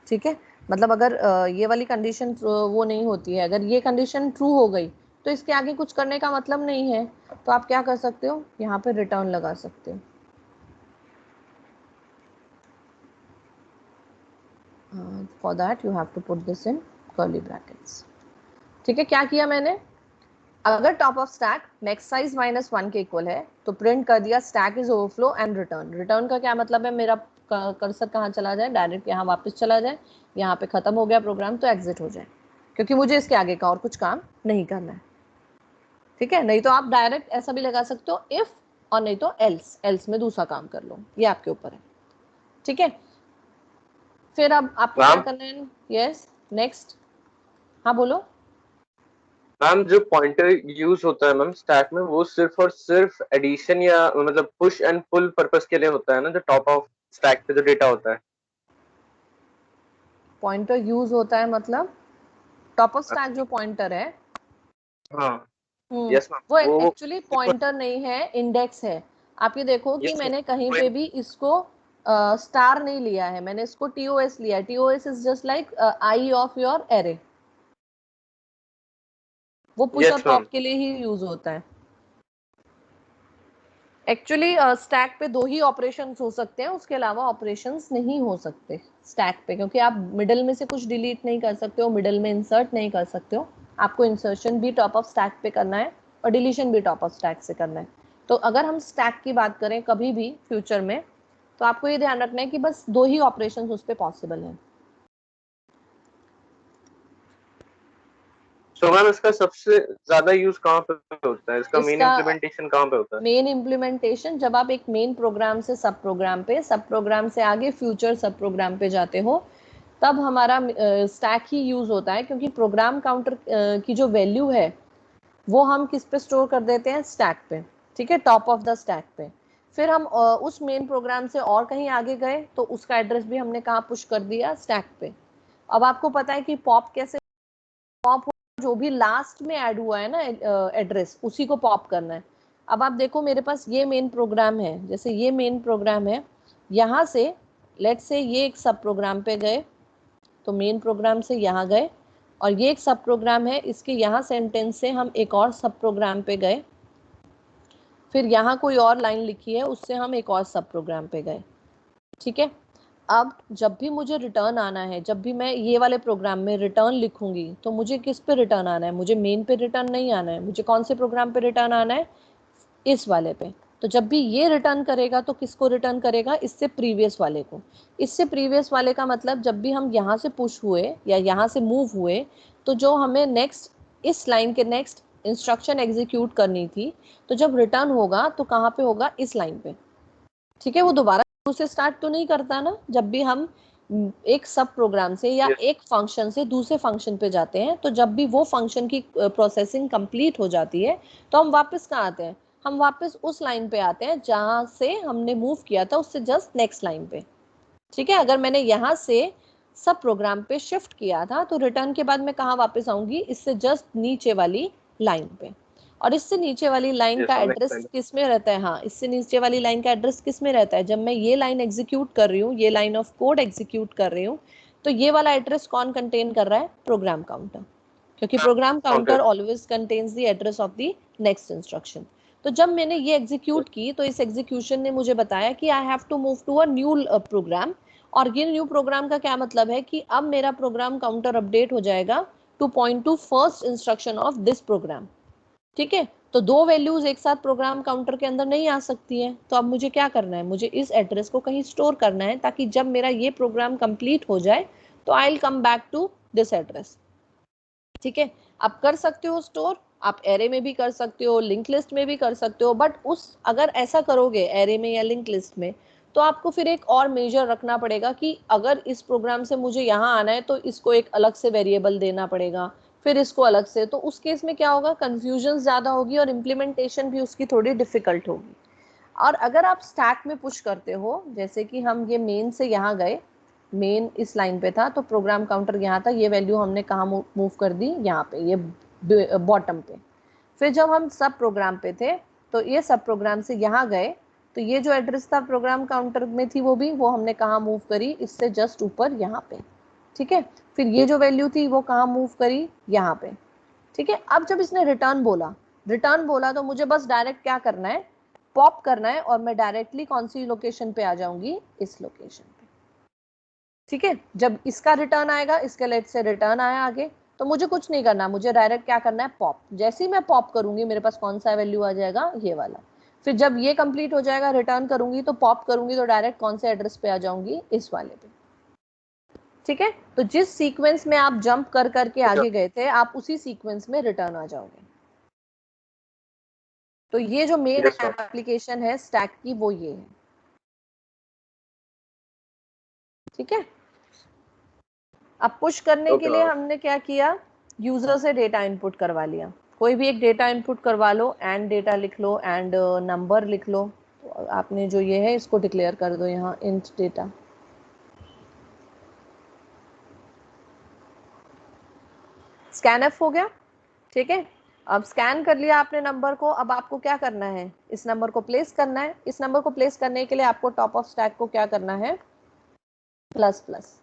ठीक है, मतलब अगर ये वाली कंडीशन वो नहीं होती है, अगर ये कंडीशन ट्रू हो गई तो इसके आगे कुछ करने का मतलब नहीं है। तो आप क्या कर सकते हो, यहाँ पे रिटर्न लगा सकते हो। For that you have to put this in curly brackets. ठीक है, क्या किया मैंने, अगर top of stack max size -1 के इक्वल है तो प्रिंट कर दिया stack is overflow and return. Return का क्या मतलब है, मेरा कर्सर कहाँ चला जाए, डायरेक्ट यहाँ वापस चला जाए, यहाँ पे खत्म हो गया प्रोग्राम तो एग्जिट हो जाए, क्योंकि मुझे इसके आगे का और कुछ काम नहीं करना है। ठीक है, नहीं तो आप डायरेक्ट ऐसा भी लगा सकते हो इफ, और नहीं तो एल्स, एल्स में दूसरा काम कर लो, ये आपके ऊपर है। ठीक है, फिर अब आपको क्या मैम करना है, यस नेक्स्ट, हाँ बोलो। मैम जो पॉइंटर यूज होता है मैम स्टैक में, वो सिर्फ और सिर्फ एडिशन या मतलब पुश एंड पुल पर्पस के लिए होता है ना, जो टॉप ऑफ स्टैक पे जो डेटा होता है। पॉइंटर यूज होता है मतलब टॉप ऑफ स्टैक जो पॉइंटर है, हाँ यस मैम वो वो एक्चुअली पॉइंटर नहीं है, इंडेक्स है। आप ये देखो कि यस मैंने कहीं मैम पे भी इसको स्टार नहीं लिया है, मैंने इसको टीओएस लिया है। TOS is just like I of your array, वो पुश और यस मैम। पॉप के लिए ही यूज होता है। एक्चुअली स्टैक पे दो ही ऑपरेशंस हो सकते हैं, उसके अलावा ऑपरेशंस नहीं हो सकते स्टैक पे, क्योंकि आप मिडल में से कुछ डिलीट नहीं कर सकते हो, मिडल में इंसर्ट नहीं कर सकते हो। आपको इंसर्शन भी टॉप ऑफ स्टैक पे करना है और डिलीशन भी टॉप ऑफ स्टैक से करना है। तो अगर हम स्टैक की बात करें कभी भी फ्यूचर में, तो आपको ये ध्यान रखना है कि बस दो ही ऑपरेशंस उस पर पॉसिबल है। सो मैम इसका सबसे ज्यादा यूज कहाँ पे होता है, इसका मेन इसका इम्प्लीमेंटेशन कहाँ पे होता है? मेन इम्प्लीमेंटेशन जब आप एक मेन प्रोग्राम से सब प्रोग्राम पे, सब प्रोग्राम से आगे फ्यूचर सब प्रोग्राम पे जाते हो, तब हमारा स्टैक ही यूज होता है। क्योंकि प्रोग्राम काउंटर की जो वैल्यू है वो हम किस पे स्टोर कर देते हैं, स्टैक पे, ठीक है, टॉप ऑफ द स्टैक पे। फिर हम उस मेन प्रोग्राम से और कहीं आगे गए तो उसका एड्रेस भी हमने कहाँ पुश कर दिया, स्टैक पे। अब आपको पता है कि पॉप कैसे, पॉप जो भी लास्ट में ऐड हुआ है ना एड्रेस, उसी को पॉप करना है। अब आप देखो मेरे पास ये मेन प्रोग्राम है, जैसे ये मेन प्रोग्राम है, यहाँ से लेट से ये एक सब प्रोग्राम पे गए, तो मेन प्रोग्राम से यहाँ गए, और ये एक सब प्रोग्राम है, इसके यहाँ सेंटेंस से हम एक और सब प्रोग्राम पे गए, फिर यहाँ कोई और लाइन लिखी है, उससे हम एक और सब प्रोग्राम पे गए, ठीक है। अब जब भी मुझे रिटर्न आना है, जब भी मैं ये वाले प्रोग्राम में रिटर्न लिखूंगी, तो मुझे किस पे रिटर्न आना है, मुझे मेन पे रिटर्न नहीं आना है, मुझे कौन से प्रोग्राम पे रिटर्न आना है, इस वाले पे। तो जब भी ये रिटर्न करेगा तो किसको रिटर्न करेगा, इससे प्रीवियस वाले को। इससे प्रीवियस वाले का मतलब जब भी हम यहाँ से पुश हुए या यहाँ से मूव हुए, तो जो हमें नेक्स्ट, इस लाइन के नेक्स्ट इंस्ट्रक्शन एग्जीक्यूट करनी थी, तो जब रिटर्न होगा तो कहाँ पे होगा, इस लाइन पे, ठीक है। वो दोबारा से स्टार्ट तो नहीं करता ना, जब भी हम एक सब प्रोग्राम से या यस एक फंक्शन से दूसरे फंक्शन पे जाते हैं, तो जब भी वो फंक्शन की प्रोसेसिंग कंप्लीट हो जाती है, तो हम वापस कहाँ आते हैं, हम वापस उस लाइन पे आते हैं जहां से हमने मूव किया था, उससे जस्ट नेक्स्ट लाइन पे, ठीक है। अगर मैंने यहाँ से सब प्रोग्राम पे शिफ्ट किया था, तो रिटर्न के बाद मैं कहाँ वापस आऊंगी, इससे जस्ट नीचे वाली लाइन पे। और इससे नीचे वाली लाइन यस का मैम नेक्स्ट एड्रेस टाइम। किस में रहता है, हाँ, इससे नीचे वाली लाइन का एड्रेस किस में रहता है, जब मैं ये लाइन एग्जीक्यूट कर रही हूँ, ये लाइन ऑफ कोड एग्जीक्यूट कर रही हूँ, तो ये वाला एड्रेस कौन कंटेन कर रहा है, प्रोग्राम काउंटर, क्योंकि program counter counter. Always contains the address of the next instruction. तो जब मैंने ये एग्जीक्यूट की, तो इस एग्जीक्यूशन ने मुझे बताया कि I have to move to a new program. और ये न्यू प्रोग्राम का क्या मतलब है कि अब मेरा प्रोग्राम काउंटर अपडेट हो जाएगा to point to first instruction of this program, ठीक है। तो दो वैल्यूज एक साथ प्रोग्राम काउंटर के अंदर नहीं आ सकती है, तो अब मुझे क्या करना है, मुझे इस एड्रेस को कहीं स्टोर करना है, ताकि जब मेरा ये प्रोग्राम कंप्लीट हो जाए तो I will come back to this address, ठीक है। आप कर सकते हो स्टोर, आप एरे में भी कर सकते हो, लिंक लिस्ट में भी कर सकते हो, बट उस अगर ऐसा करोगे एरे में या लिंक लिस्ट में, तो आपको फिर एक और मेजर रखना पड़ेगा कि अगर इस प्रोग्राम से मुझे यहाँ आना है तो इसको एक अलग से वेरिएबल देना पड़ेगा, फिर इसको अलग से। तो उस केस में क्या होगा, कंफ्यूजन ज़्यादा होगी और इम्प्लीमेंटेशन भी उसकी थोड़ी डिफिकल्ट होगी। और अगर आप स्टैक में पुश करते हो, जैसे कि हम ये मेन से यहाँ गए, मेन इस लाइन पे था, तो प्रोग्राम काउंटर यहाँ था, ये वैल्यू हमने कहाँ मूव कर दी, यहाँ पे, ये बॉटम पे। फिर जब हम सब प्रोग्राम पे थे, तो ये सब प्रोग्राम से यहाँ गए, तो ये जो एड्रेस था प्रोग्राम काउंटर में थी, वो हमने कहाँ मूव करी, इससे जस्ट ऊपर यहाँ पे, ठीक है। फिर ये जो वैल्यू थी वो कहाँ मूव करी, यहाँ पे, ठीक है। अब जब इसने रिटर्न बोला तो मुझे बस डायरेक्ट क्या करना है, पॉप करना है, और मैं डायरेक्टली कौन सी लोकेशन पे आ जाऊंगी, इस लोकेशन पे, ठीक है। जब इसका रिटर्न आएगा, इसके लेट से रिटर्न आया आगे, तो मुझे कुछ नहीं करना, मुझे डायरेक्ट क्या करना है, पॉप। जैसे ही मैं पॉप करूंगी मेरे पास कौन सा वैल्यू आ जाएगा, ये वाला। फिर जब ये कंप्लीट हो जाएगा, रिटर्न करूंगी, तो पॉप करूंगी तो डायरेक्ट कौन से एड्रेस पे आ जाऊंगी, इस वाले पे, ठीक है। तो जिस सीक्वेंस में आप जंप कर करके आगे गए थे, आप उसी सीक्वेंस में रिटर्न आ जाओगे। तो ये जो मेन यस मैम। एप्लीकेशन है स्टैक की, वो ये है, ठीक है। अब पुश करने के ओके लिए मैम। हमने क्या किया, यूजर से डेटा इनपुट करवा लिया, कोई भी एक डेटा इनपुट करवा लो, एंड डेटा लिख लो, एंड नंबर लिख लो। तो आपने जो ये है इसको डिक्लेयर कर दो यहाँ इंट डेटा। स्कैनफ हो गया, ठीक है। अब स्कैन कर लिया आपने नंबर को, अब आपको क्या करना है, इस नंबर को प्लेस करना है। इस नंबर को प्लेस करने के लिए आपको टॉप ऑफ स्टैक को क्या करना है, प्लस प्लस,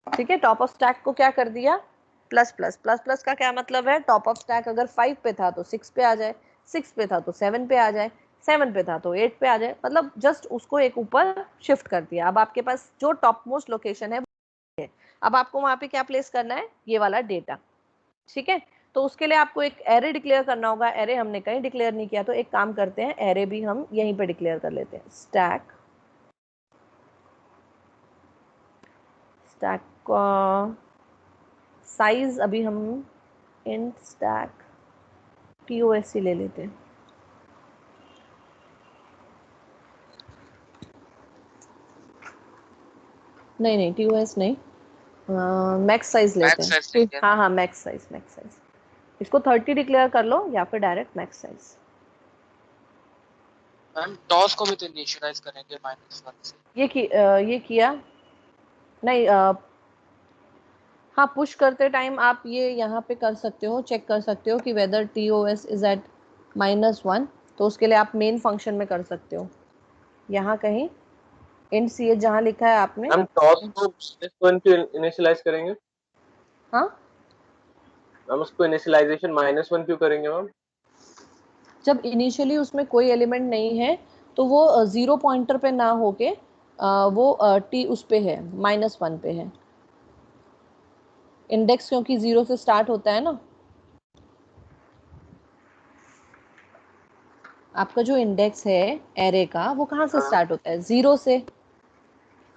ठीक है। टॉप ऑफ स्टैक को क्या कर दिया, प्लस प्लस। प्लस प्लस का क्या मतलब है, टॉप ऑफ स्टैक अगर 5 पे था तो 6 पे आ जाए, 6 पे था तो 7 पे आ जाए, 7 पे था तो 8 पे आ जाए, मतलब जस्ट उसको एक ऊपर शिफ्ट कर दिया। अब आपके पास जो टॉप मोस्ट लोकेशन है, अब आपको वहां पे क्या प्लेस करना है, ये वाला डेटा, ठीक है। तो उसके लिए आपको एक एरे डिक्लेयर करना होगा। एरे हमने कहीं डिक्लेयर नहीं किया, तो एक काम करते हैं, एरे भी हम यहीं पे डिक्लेयर कर लेते हैं। स्टैक का साइज अभी हम इंट स्टैक TOSC ले लेते हैं। नहीं TOS नहीं, मैक्स साइज लेते हैं। हाँ हाँ मैक्स साइज। इसको 30 डिक्लेयर कर लो, या फिर direct max size. Ma'am toss को भी तो इनिशियलाइज करेंगे -1 से। ये किया नहीं, हाँ पुश करते टाइम आप ये यहाँ पे कर सकते हो, चेक कर सकते हो कि वेदर TOS इज एट -1, तो उसके लिए आप मेन फंक्शन में कर सकते हो। यहाँ कहीं इंट ch जहाँ लिखा है आपने, हम टॉस को -1 क्यों इनिशियलाइज करेंगे? हाँ हम उसको इनिशियलाइजेशन -1 क्यों करेंगे मैम? जब इनिशियली उसमें कोई एलिमेंट नहीं है तो वो 0 पॉइंटर पे ना होके वो t उस पे है, -1 पे है। इंडेक्स क्योंकि 0 से स्टार्ट होता है ना, आपका जो इंडेक्स है एरे का वो कहाँ से स्टार्ट होता है, 0 से।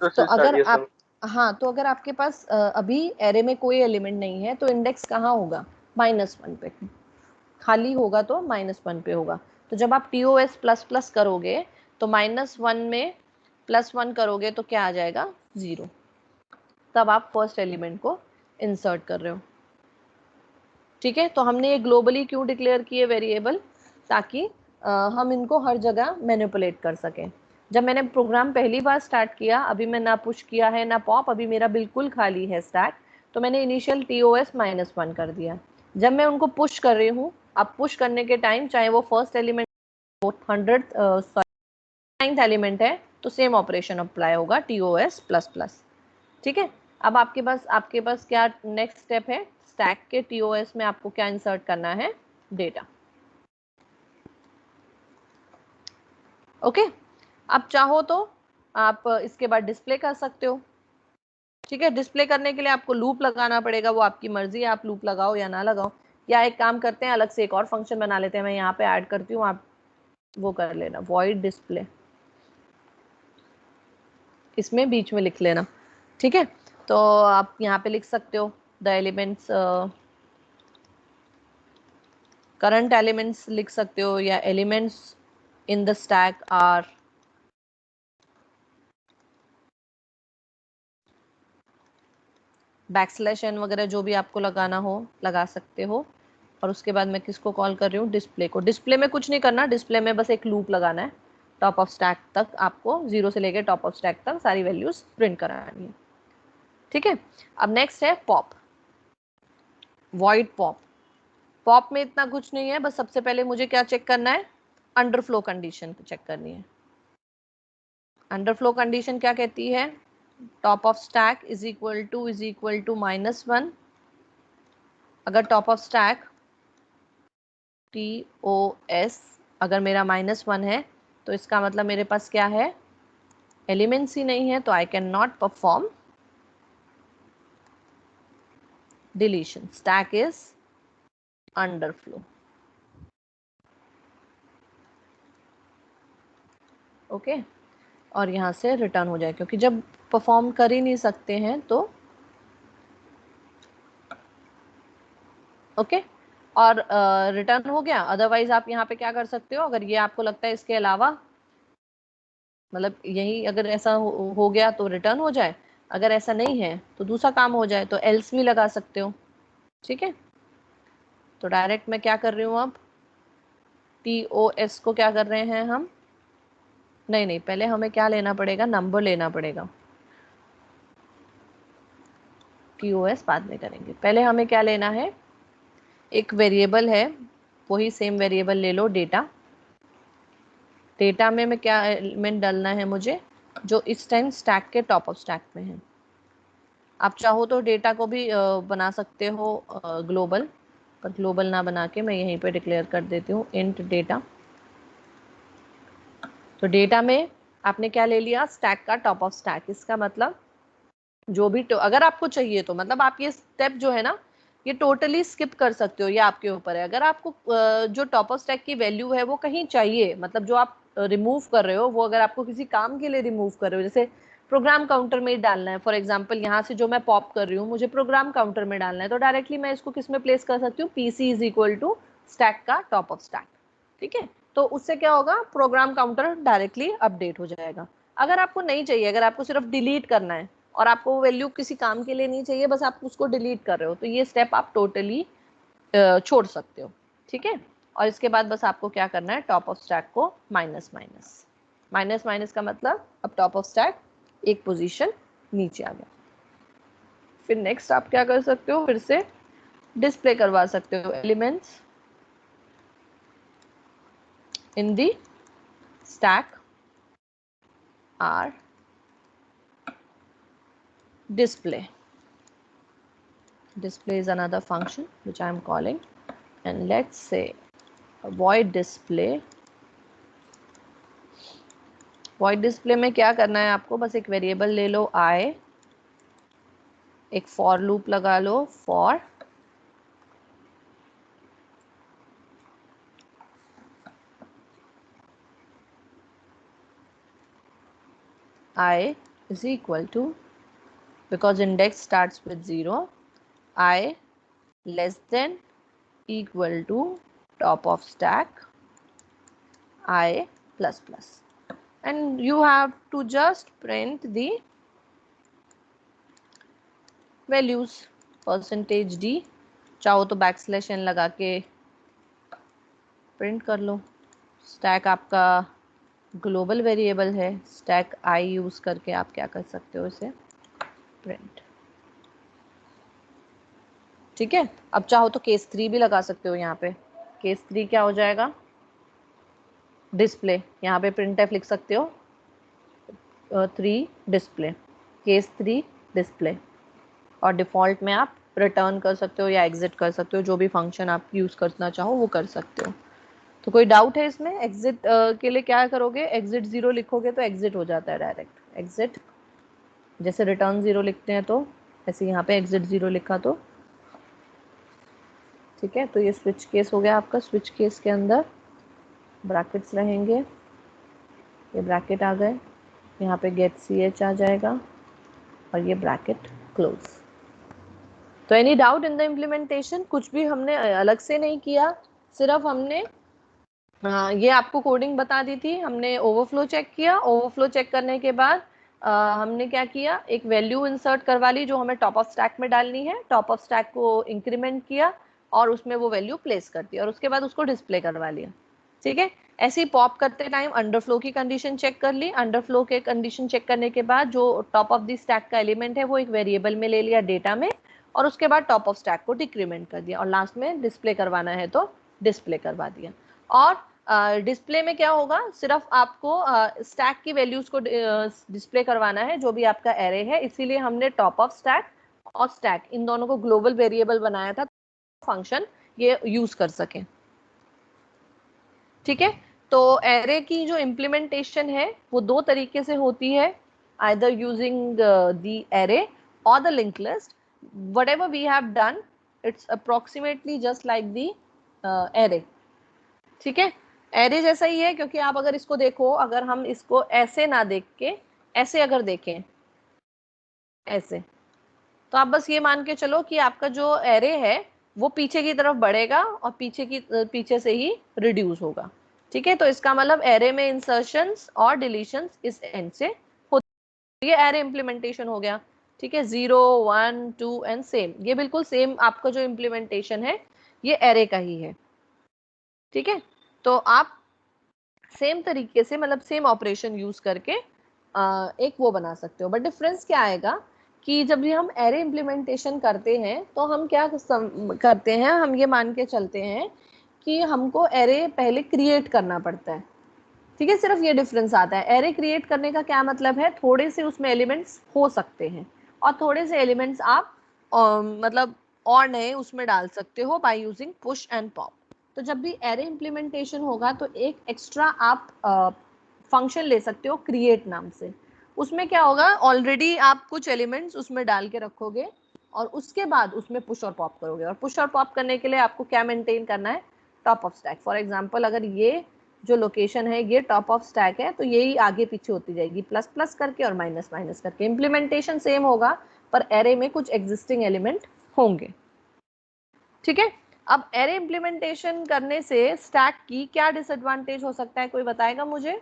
तो अगर आप, हाँ तो अगर आपके पास अभी एरे में कोई एलिमेंट नहीं है तो इंडेक्स कहाँ होगा, -1 पे। खाली होगा तो -1 पे होगा। तो जब आप TOS प्लस प्लस करोगे तो -1 में +1 करोगे तो क्या आ जाएगा, 0। तब आप फर्स्ट एलिमेंट को इंसर्ट कर रहे हो, ठीक है। तो हमने ये ग्लोबली क्यों डिक्लेयर किए वेरिएबल, ताकि हम इनको हर जगह मैनिपुलेट कर सकें। जब मैंने प्रोग्राम पहली बार स्टार्ट किया, अभी मैं ना पुश किया है ना पॉप, अभी मेरा बिल्कुल खाली है स्टैक, तो मैंने इनिशियल TOS -1 कर दिया। जब मैं उनको पुश कर रही हूँ, अब पुश करने के टाइम चाहे वो फर्स्ट एलिमेंट 9th एलिमेंट है तो सेम ऑपरेशन अप्लाई होगा, TOS प्लस प्लस, ठीक है। अब आपके पास क्या नेक्स्ट स्टेप है, स्टैक के TOS में आपको क्या इंसर्ट करना है, डेटा। ओके, अब चाहो तो आप इसके बाद डिस्प्ले कर सकते हो, ठीक है। डिस्प्ले करने के लिए आपको लूप लगाना पड़ेगा, वो आपकी मर्जी है, आप लूप लगाओ या ना लगाओ। या एक काम करते हैं, अलग से एक और फंक्शन बना लेते हैं, मैं यहाँ पे ऐड करती हूँ, आप वो कर लेना, वॉइड डिस्प्ले, इसमें बीच में लिख लेना, ठीक है। तो आप यहाँ पे लिख सकते हो द एलिमेंट्स, करंट एलिमेंट्स लिख सकते हो, या elements in the stack are \n वगैरह, जो भी आपको लगाना हो लगा सकते हो। और उसके बाद मैं किसको कॉल कर रही हूँ, डिस्प्ले को। डिस्प्ले में कुछ नहीं करना, डिस्प्ले में बस एक लूप लगाना है, टॉप ऑफ स्टैक तक आपको 0 से लेके टॉप ऑफ स्टैक तक सारी वैल्यूज प्रिंट करानी है, ठीक है। अब नेक्स्ट है पॉप, वॉइड पॉप। पॉप में इतना कुछ नहीं है, बस सबसे पहले मुझे क्या चेक करना है, अंडरफ्लो कंडीशन चेक करनी है। अंडरफ्लो कंडीशन क्या कहती है, top of stack is equal to -1। अगर टॉप ऑफ स्टैक TOS अगर मेरा -1 है तो इसका मतलब मेरे पास क्या है, एलिमेंट्स ही नहीं है, तो I can not perform deletion, stack is underflow. Okay, और यहाँ से रिटर्न हो जाए, क्योंकि जब परफॉर्म कर ही नहीं सकते हैं तो ओके। और रिटर्न हो गया। अदरवाइज आप यहाँ पे क्या कर सकते हो, अगर ये आपको लगता है इसके अलावा, मतलब यही अगर ऐसा हो गया तो रिटर्न हो जाए, अगर ऐसा नहीं है तो दूसरा काम हो जाए, तो एल्स भी लगा सकते हो, ठीक है, तो डायरेक्ट मैं क्या कर रही हूँ अब, TOS को क्या कर रहे हैं हम, नहीं पहले हमें क्या लेना पड़ेगा, नंबर लेना पड़ेगा, TOS बाद में करेंगे, पहले हमें क्या लेना है, एक वेरिएबल है, वही सेम वेरिएबल ले लो, डेटा। डेटा में मैं क्या एलिमेंट डालना है मुझे, जो इस टाइम स्टैक के टॉप ऑफ स्टैक में है। आप चाहो तो डेटा को भी बना सकते हो ग्लोबल, पर ग्लोबल ना बना के मैं यहीं पे डिक्लेयर कर देती हूँ इंट डेटा। तो डेटा में आपने क्या ले लिया, स्टैक का टॉप ऑफ स्टैक। इसका मतलब जो भी अगर आपको चाहिए तो मतलब आप ये स्टेप जो है ना ये टोटली स्किप कर सकते हो, ये आपके ऊपर है। अगर आपको जो टॉप ऑफ स्टैक की वैल्यू है वो कहीं चाहिए, मतलब जो आप रिमूव कर रहे हो वो अगर आपको किसी काम के लिए रिमूव कर रहे हो, जैसे प्रोग्राम काउंटर में ही डालना है, फॉर एग्जांपल यहाँ से जो मैं पॉप कर रही हूँ मुझे प्रोग्राम काउंटर में डालना है, तो डायरेक्टली मैं इसको किस में प्लेस कर सकती हूँ, PC is equal to stack का टॉप ऑफ स्टैक। ठीक है, तो उससे क्या होगा, प्रोग्राम काउंटर डायरेक्टली अपडेट हो जाएगा। अगर आपको नहीं चाहिए, अगर आपको सिर्फ डिलीट करना है और आपको वो वैल्यू किसी काम के लिए नहीं चाहिए, बस आप उसको डिलीट कर रहे हो, तो ये स्टेप आप टोटली छोड़ सकते हो। ठीक है, और इसके बाद बस आपको क्या करना है, टॉप ऑफ स्टैक को माइनस माइनस माइनस माइनस का मतलब अब टॉप ऑफ स्टैक एक पोजीशन नीचे आ गया। फिर नेक्स्ट आप क्या कर सकते हो, फिर से डिस्प्ले करवा सकते हो elements in the stack are display. Display is another function which I am calling, and let's say void display. void display में क्या करना है आपको, बस एक वेरिएबल ले लो I, एक for loop लगा लो for I is equal to, because index starts with 0, I less than equal to top of stack I plus plus, and you have to just print the values, %d, चाहो तो backslash n लगा के print कर लो। Stack आपका global variable है, stack आई use करके आप क्या कर सकते हो, इसे प्रिंट। ठीक है, अब चाहो तो केस 3 भी लगा सकते हो यहाँ पे। केस 3 क्या हो जाएगा, डिस्प्ले, यहाँ पे प्रिंट एफ लिख सकते हो 3 डिस्प्ले, केस 3 डिस्प्ले, और डिफ़ॉल्ट में आप रिटर्न कर सकते हो या एग्जिट कर सकते हो, जो भी फंक्शन आप यूज़ करना चाहो वो कर सकते हो। तो कोई डाउट है इसमें, एग्जिट के लिए क्या करोगे, एग्जिट 0 लिखोगे तो एग्जिट हो जाता है डायरेक्ट, एग्जिट, जैसे रिटर्न 0 लिखते हैं तो ऐसे यहाँ पे एग्जिट 0 लिखा तो। ठीक है, तो ये स्विच केस हो गया आपका। स्विच केस के अंदर ब्रैकेट्स रहेंगे, ये ब्रैकेट आ गए, यहाँ पे गेट ch आ जाएगा और ये ब्रैकेट क्लोज। तो any doubt in the implementation, कुछ भी हमने अलग से नहीं किया, सिर्फ हमने ये आपको कोडिंग बता दी थी, हमने ओवरफ्लो चेक किया, ओवरफ्लो चेक करने के बाद हमने क्या किया, एक वैल्यू इंसर्ट करवा ली जो हमें टॉप ऑफ स्टैक में डालनी है, टॉप ऑफ स्टैक को इंक्रीमेंट किया और उसमें वो वैल्यू प्लेस कर दी और उसके बाद उसको डिस्प्ले करवा लिया। ठीक है, ऐसे ही पॉप करते टाइम अंडरफ्लो की कंडीशन चेक कर ली, अंडरफ्लो के कंडीशन चेक करने के बाद जो टॉप ऑफ द स्टैक का एलिमेंट है वो एक वेरिएबल में ले लिया डेटा में, और उसके बाद टॉप ऑफ स्टैक को डिक्रीमेंट कर दिया, और लास्ट में डिस्प्ले करवाना है तो डिस्प्ले करवा दिया। और डिस्प्ले में क्या होगा, सिर्फ आपको स्टैक की वैल्यूज को डिस्प्ले करवाना है जो भी आपका एरे है, इसीलिए हमने टॉप ऑफ स्टैक और स्टैक इन दोनों को ग्लोबल वेरिएबल बनाया था, फंक्शन ये यूज कर सके। ठीक है, तो एरे की जो इम्प्लीमेंटेशन है वो दो तरीके से होती है, either using the array or the linked list. Whatever we have done, it's approximately just like the array. ठीक है, एरे जैसा ही है, क्योंकि आप अगर इसको देखो, अगर हम इसको ऐसे ना देख के ऐसे अगर देखें ऐसे, तो आप बस ये मान के चलो कि आपका जो एरे है वो पीछे की तरफ बढ़ेगा और पीछे से ही रिड्यूस होगा। ठीक है, तो इसका मतलब एरे में इंसर्शंस और डिलीशंस इस एंड से होती है, ये एरे इम्प्लीमेंटेशन हो गया। ठीक है, 0 1 2 एंड सेम, ये बिल्कुल सेम आपका जो इम्प्लीमेंटेशन है ये एरे का ही है। ठीक है, तो आप सेम तरीके से मतलब सेम ऑपरेशन यूज करके एक वो बना सकते हो। बट डिफरेंस क्या आएगा कि जब भी हम एरे इम्प्लीमेंटेशन करते हैं तो हम क्या करते हैं, हम ये मान के चलते हैं कि हमको एरे पहले क्रिएट करना पड़ता है। ठीक है, सिर्फ ये डिफरेंस आता है। एरे क्रिएट करने का क्या मतलब है, थोड़े से उसमें एलिमेंट्स हो सकते हैं और थोड़े से एलिमेंट्स आप मतलब और नए उसमें डाल सकते हो by using push and pop. तो जब भी एरे इम्प्लीमेंटेशन होगा तो एक एक्स्ट्रा आप फंक्शन ले सकते हो क्रिएट नाम से। उसमें क्या होगा, ऑलरेडी आप कुछ एलिमेंट्स उसमें डाल के रखोगे और उसके बाद उसमें पुश और पॉप करोगे। और पुश और पॉप करने के लिए आपको क्या मेंटेन करना है, top of stack. For example अगर ये जो लोकेशन है ये टॉप ऑफ स्टैक है तो यही आगे पीछे होती जाएगी प्लस प्लस करके और माइनस माइनस करके। इम्प्लीमेंटेशन सेम होगा पर एरे में कुछ एग्जिस्टिंग एलिमेंट होंगे। ठीक है, अब एरे इम्प्लीमेंटेशन करने से स्टैक की क्या डिसएडवांटेज हो सकता है, कोई बताएगा मुझे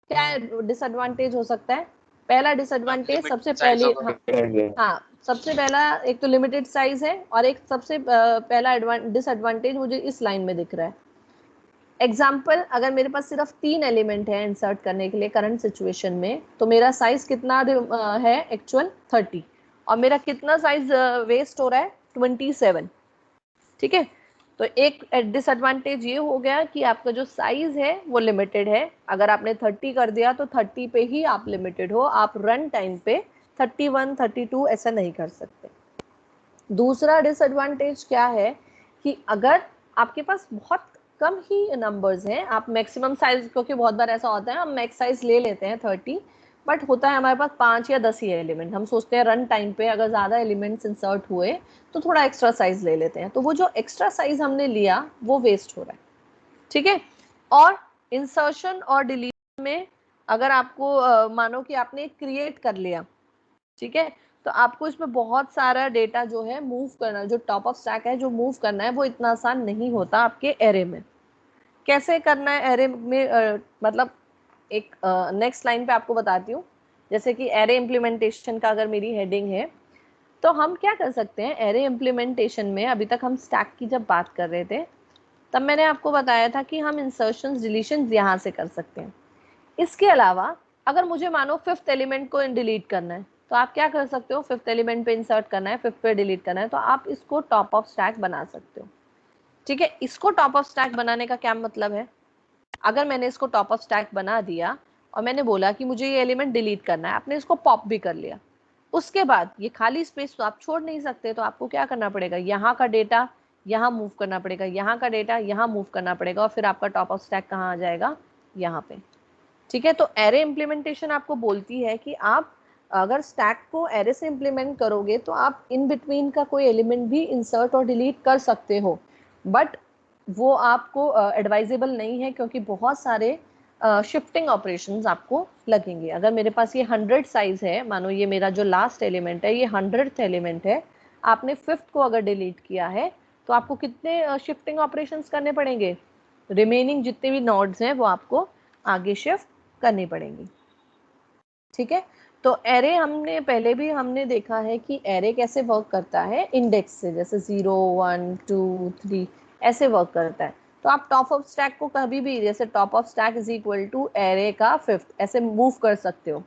क्या डिसएडवांटेज हो सकता है? पहला डिसएडवांटेज सबसे पहले, हाँ सबसे पहला एक तो लिमिटेड साइज है और एक सबसे पहला डिसएडवांटेज मुझे इस लाइन में दिख रहा है। एग्जाम्पल, अगर मेरे पास सिर्फ 3 एलिमेंट है इंसर्ट करने के लिए करंट सिचुएशन में, तो मेरा साइज कितना है एक्चुअल 30 और मेरा कितना साइज वेस्ट हो रहा है 27। ठीक है, तो एक डिसएडवांटेज ये हो गया कि आपका जो साइज है वो लिमिटेड है। अगर आपने 30 कर दिया तो 30 पे ही आप लिमिटेड हो, आप रन टाइम पे 31 32 ऐसा नहीं कर सकते। दूसरा डिसएडवांटेज क्या है कि अगर आपके पास बहुत कम ही नंबर्स हैं, आप मैक्सिमम साइज, क्योंकि बहुत बार ऐसा होता है हम मैक्स साइज ले लेते हैं 30 बट होता है हमारे पास 5 या 10 ही एलिमेंट, हम सोचते हैं रन टाइम पे अगर ज़्यादा एलिमेंट्स इंसर्ट हुए तो थोड़ा एक्स्ट्रा साइज ले लेते हैं, तो वो जो एक्स्ट्रा साइज हमने लिया वो वेस्ट हो रहा है। ठीक है, और इंसर्शन और डिलीशन में अगर आपको मानो कि आपने क्रिएट कर लिया, ठीक है, तो आपको इसमें बहुत सारा डेटा जो है मूव करना, जो टॉप ऑफ स्टैक है जो मूव करना है वो इतना आसान नहीं होता आपके एरे में। कैसे करना है एरे में, मतलब एक नेक्स्ट लाइन पे आपको बताती हूँ। जैसे कि एरे इम्प्लीमेंटेशन का अगर मेरी हेडिंग है तो हम क्या कर सकते हैं एरे इम्प्लीमेंटेशन में। अभी तक हम स्टैक की जब बात कर रहे थे तब मैंने आपको बताया था कि हम इंसर्शन डिलीशन यहाँ से कर सकते हैं। इसके अलावा अगर मुझे मानो 5th एलिमेंट को डिलीट करना है तो आप क्या कर सकते हो, 5th एलिमेंट पे इंसर्ट करना है, 5th पे डिलीट करना है, तो आप इसको टॉप ऑफ स्टैक बना सकते हो। ठीक है, इसको टॉप ऑफ स्टैक बनाने का क्या मतलब है, अगर मैंने इसको टॉप ऑफ स्टैक बना दिया और मैंने बोला कि मुझे ये एलिमेंट डिलीट करना है, आपने इसको पॉप भी कर लिया, उसके बाद ये खाली स्पेस तो आप छोड़ नहीं सकते, तो आपको क्या करना पड़ेगा, यहाँ का डेटा यहाँ मूव करना पड़ेगा, यहाँ का डेटा यहाँ मूव करना पड़ेगा और फिर आपका टॉप ऑफ स्टैक कहाँ आ जाएगा, यहाँ पे। ठीक है, तो एरे इम्प्लीमेंटेशन आपको बोलती है कि आप अगर स्टैक को एरे से इम्प्लीमेंट करोगे तो आप इन बिटवीन का कोई एलिमेंट भी इंसर्ट और डिलीट कर सकते हो, बट वो आपको एडवाइजेबल नहीं है क्योंकि बहुत सारे शिफ्टिंग ऑपरेशंस आपको लगेंगे। अगर मेरे पास ये 100 साइज है, मानो ये मेरा जो लास्ट एलिमेंट है ये 100th एलिमेंट है, आपने 5th को अगर डिलीट किया है तो आपको कितने शिफ्टिंग ऑपरेशंस करने पड़ेंगे, रिमेनिंग जितने भी नोड्स हैं वो आपको आगे शिफ्ट करनी पड़ेंगी। ठीक है, तो एरे हमने पहले भी हमने देखा है कि एरे कैसे वर्क करता है, इंडेक्स से, जैसे 0 1 2 3 ऐसे वर्क करता है। तो आप टॉप ऑफ स्टैक को कभी भी जैसे top of stack is equal to array का 5th ऐसे मूव कर सकते हो।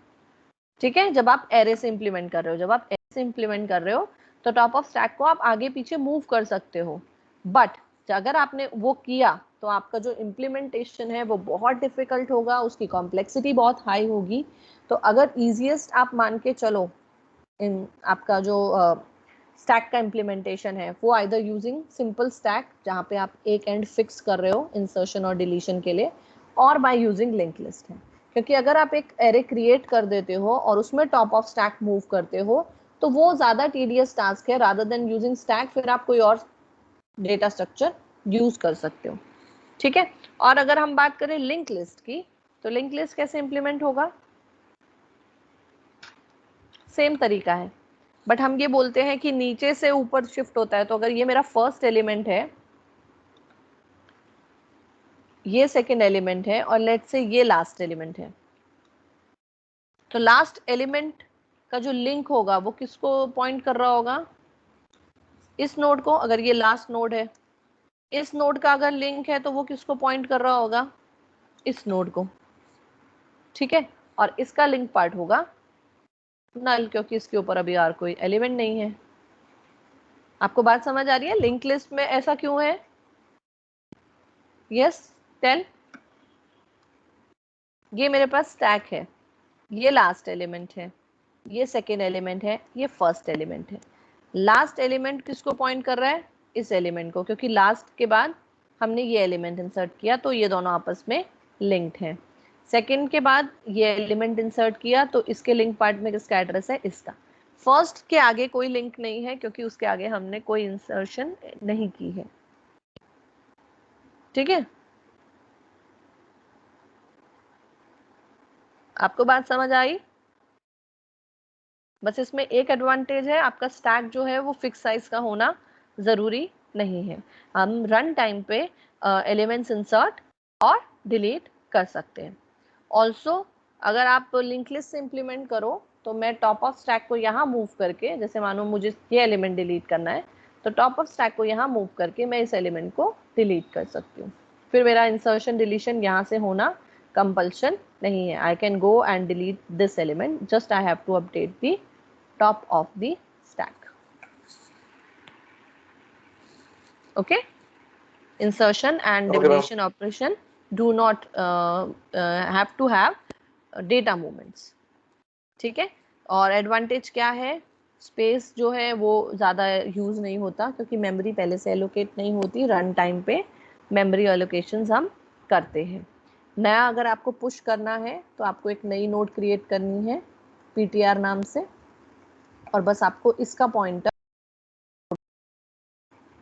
ठीक है, जब आप एरे से इंप्लीमेंट कर रहे हो, जब आप एरे से इंप्लीमेंट कर रहे हो तो टॉप ऑफ स्टैक को आप आगे पीछे मूव कर सकते हो, बट अगर आपने वो किया तो आपका जो इम्प्लीमेंटेशन है वो बहुत डिफिकल्ट होगा, उसकी कॉम्प्लेक्सिटी बहुत हाई होगी। तो अगर ईजिएस्ट आप मान के चलो इन आपका जो स्टैक का इम्प्लीमेंटेशन है वो आइदर यूजिंग सिंपल स्टैक जहाँ पे आप एक एंड फिक्स कर रहे हो इंसर्शन और डिलीशन के लिए, और बाय यूजिंग लिंक लिस्ट है। क्योंकि अगर आप एक एरे क्रिएट कर देते हो और उसमें टॉप ऑफ स्टैक मूव करते हो तो वो ज़्यादा टीडियस टास्क है, रादर देन यूजिंग स्टैक फिर आप कोई और डेटा स्ट्रक्चर यूज कर सकते हो। ठीक है, और अगर हम बात करें लिंक लिस्ट की तो लिंक लिस्ट कैसे इंप्लीमेंट होगा, सेम तरीका है, बट हम ये बोलते हैं कि नीचे से ऊपर शिफ्ट होता है। तो अगर ये मेरा फर्स्ट एलिमेंट है, ये सेकंड एलिमेंट है और लेट्स से ये लास्ट एलिमेंट है, तो लास्ट एलिमेंट का जो लिंक होगा वो किसको पॉइंट कर रहा होगा? इस नोड को। अगर ये लास्ट नोड है, इस नोड का अगर लिंक है तो वो किसको पॉइंट कर रहा होगा? इस नोड को, ठीक है। और इसका लिंक पार्ट होगा नल, क्योंकि इसके ऊपर अभी और कोई एलिमेंट नहीं है। आपको बात समझ आ रही है? लिंक लिस्ट में ऐसा क्यों है? Yes, tell. ये मेरे पास स्टैक है, ये लास्ट एलिमेंट है, ये सेकेंड एलिमेंट है, ये फर्स्ट एलिमेंट है। लास्ट एलिमेंट किसको पॉइंट कर रहा है? इस एलिमेंट को, क्योंकि लास्ट के बाद हमने ये एलिमेंट इंसर्ट किया तो ये दोनों आपस में लिंक्ड हैं। सेकेंड के बाद ये एलिमेंट इंसर्ट किया तो इसके लिंक पार्ट में किसका एड्रेस है? इसका। फर्स्ट के आगे कोई लिंक नहीं है क्योंकि उसके आगे हमने कोई इंसर्शन नहीं की है, ठीक है। आपको बात समझ आई? बस इसमें एक एडवांटेज है, आपका स्टैक जो है वो फिक्स साइज का होना जरूरी नहीं है। हम रन टाइम पे एलिमेंट्स इंसर्ट और डिलीट कर सकते हैं। ऑल्सो अगर आप लिंक लिस्ट से इम्प्लीमेंट करो तो मैं टॉप ऑफ स्टैक को यहाँ मूव करके, जैसे मानो मुझे ये एलिमेंट डिलीट करना है तो टॉप ऑफ स्टैक को यहाँ मूव करके मैं इस एलिमेंट को डिलीट कर सकती हूँ। फिर मेरा इंसर्शन डिलीशन यहाँ से होना कंपल्शन नहीं है। I can go and delete this element, just I have to update the top of the stack. Okay, insertion and deletion operation do not have to have data movements, ठीक है। और advantage क्या है? Space जो है वो ज़्यादा use नहीं होता क्योंकि मेमोरी पहले से एलोकेट नहीं होती। रन टाइम पे मेमोरी एलोकेशंस हम करते हैं। नया अगर आपको पुश करना है तो आपको एक नई नोड क्रिएट करनी है PTR नाम से, और बस आपको इसका पॉइंटर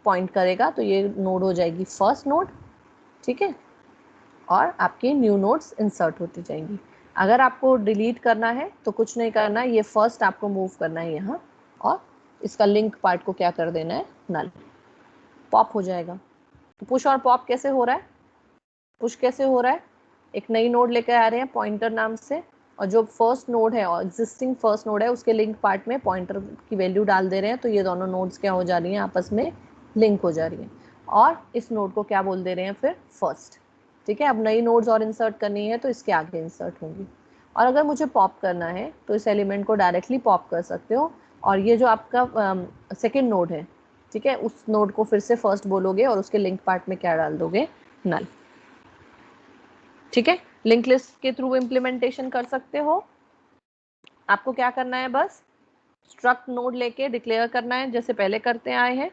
पॉइंट करेगा तो ये नोड हो जाएगी फर्स्ट नोड, ठीक है। और आपकी न्यू नोड्स इंसर्ट होती जाएंगी। अगर आपको डिलीट करना है तो कुछ नहीं करना है, ये फर्स्ट आपको मूव करना है यहाँ और इसका लिंक पार्ट को क्या कर देना है? नल। पॉप हो जाएगा। तो पुश और पॉप कैसे हो रहा है? पुश कैसे हो रहा है? एक नई नोड लेकर आ रहे हैं पॉइंटर नाम से, और जो फर्स्ट नोड है और एग्जिस्टिंग फर्स्ट नोड है उसके लिंक पार्ट में पॉइंटर की वैल्यू डाल दे रहे हैं, तो ये दोनों नोड्स क्या हो जा रही हैं? आपस में लिंक हो जा रही हैं। और इस नोड को क्या बोल दे रहे हैं फिर? फर्स्ट, ठीक है। अब नई नोड्स और इंसर्ट करनी है तो इसके आगे इंसर्ट होंगी। और अगर मुझे पॉप करना है तो इस एलिमेंट को डायरेक्टली पॉप कर सकते हो, और ये जो आपका सेकेंड नोड है, ठीक है, उस नोड को फिर से फर्स्ट बोलोगे और उसके लिंक पार्ट में क्या डाल दोगे? नल, ठीक है। लिंक लिस्ट के थ्रू इम्प्लीमेंटेशन कर सकते हो। आपको क्या करना है? बस स्ट्रक्ट नोड लेके डिक्लेयर करना है जैसे पहले करते आए हैं।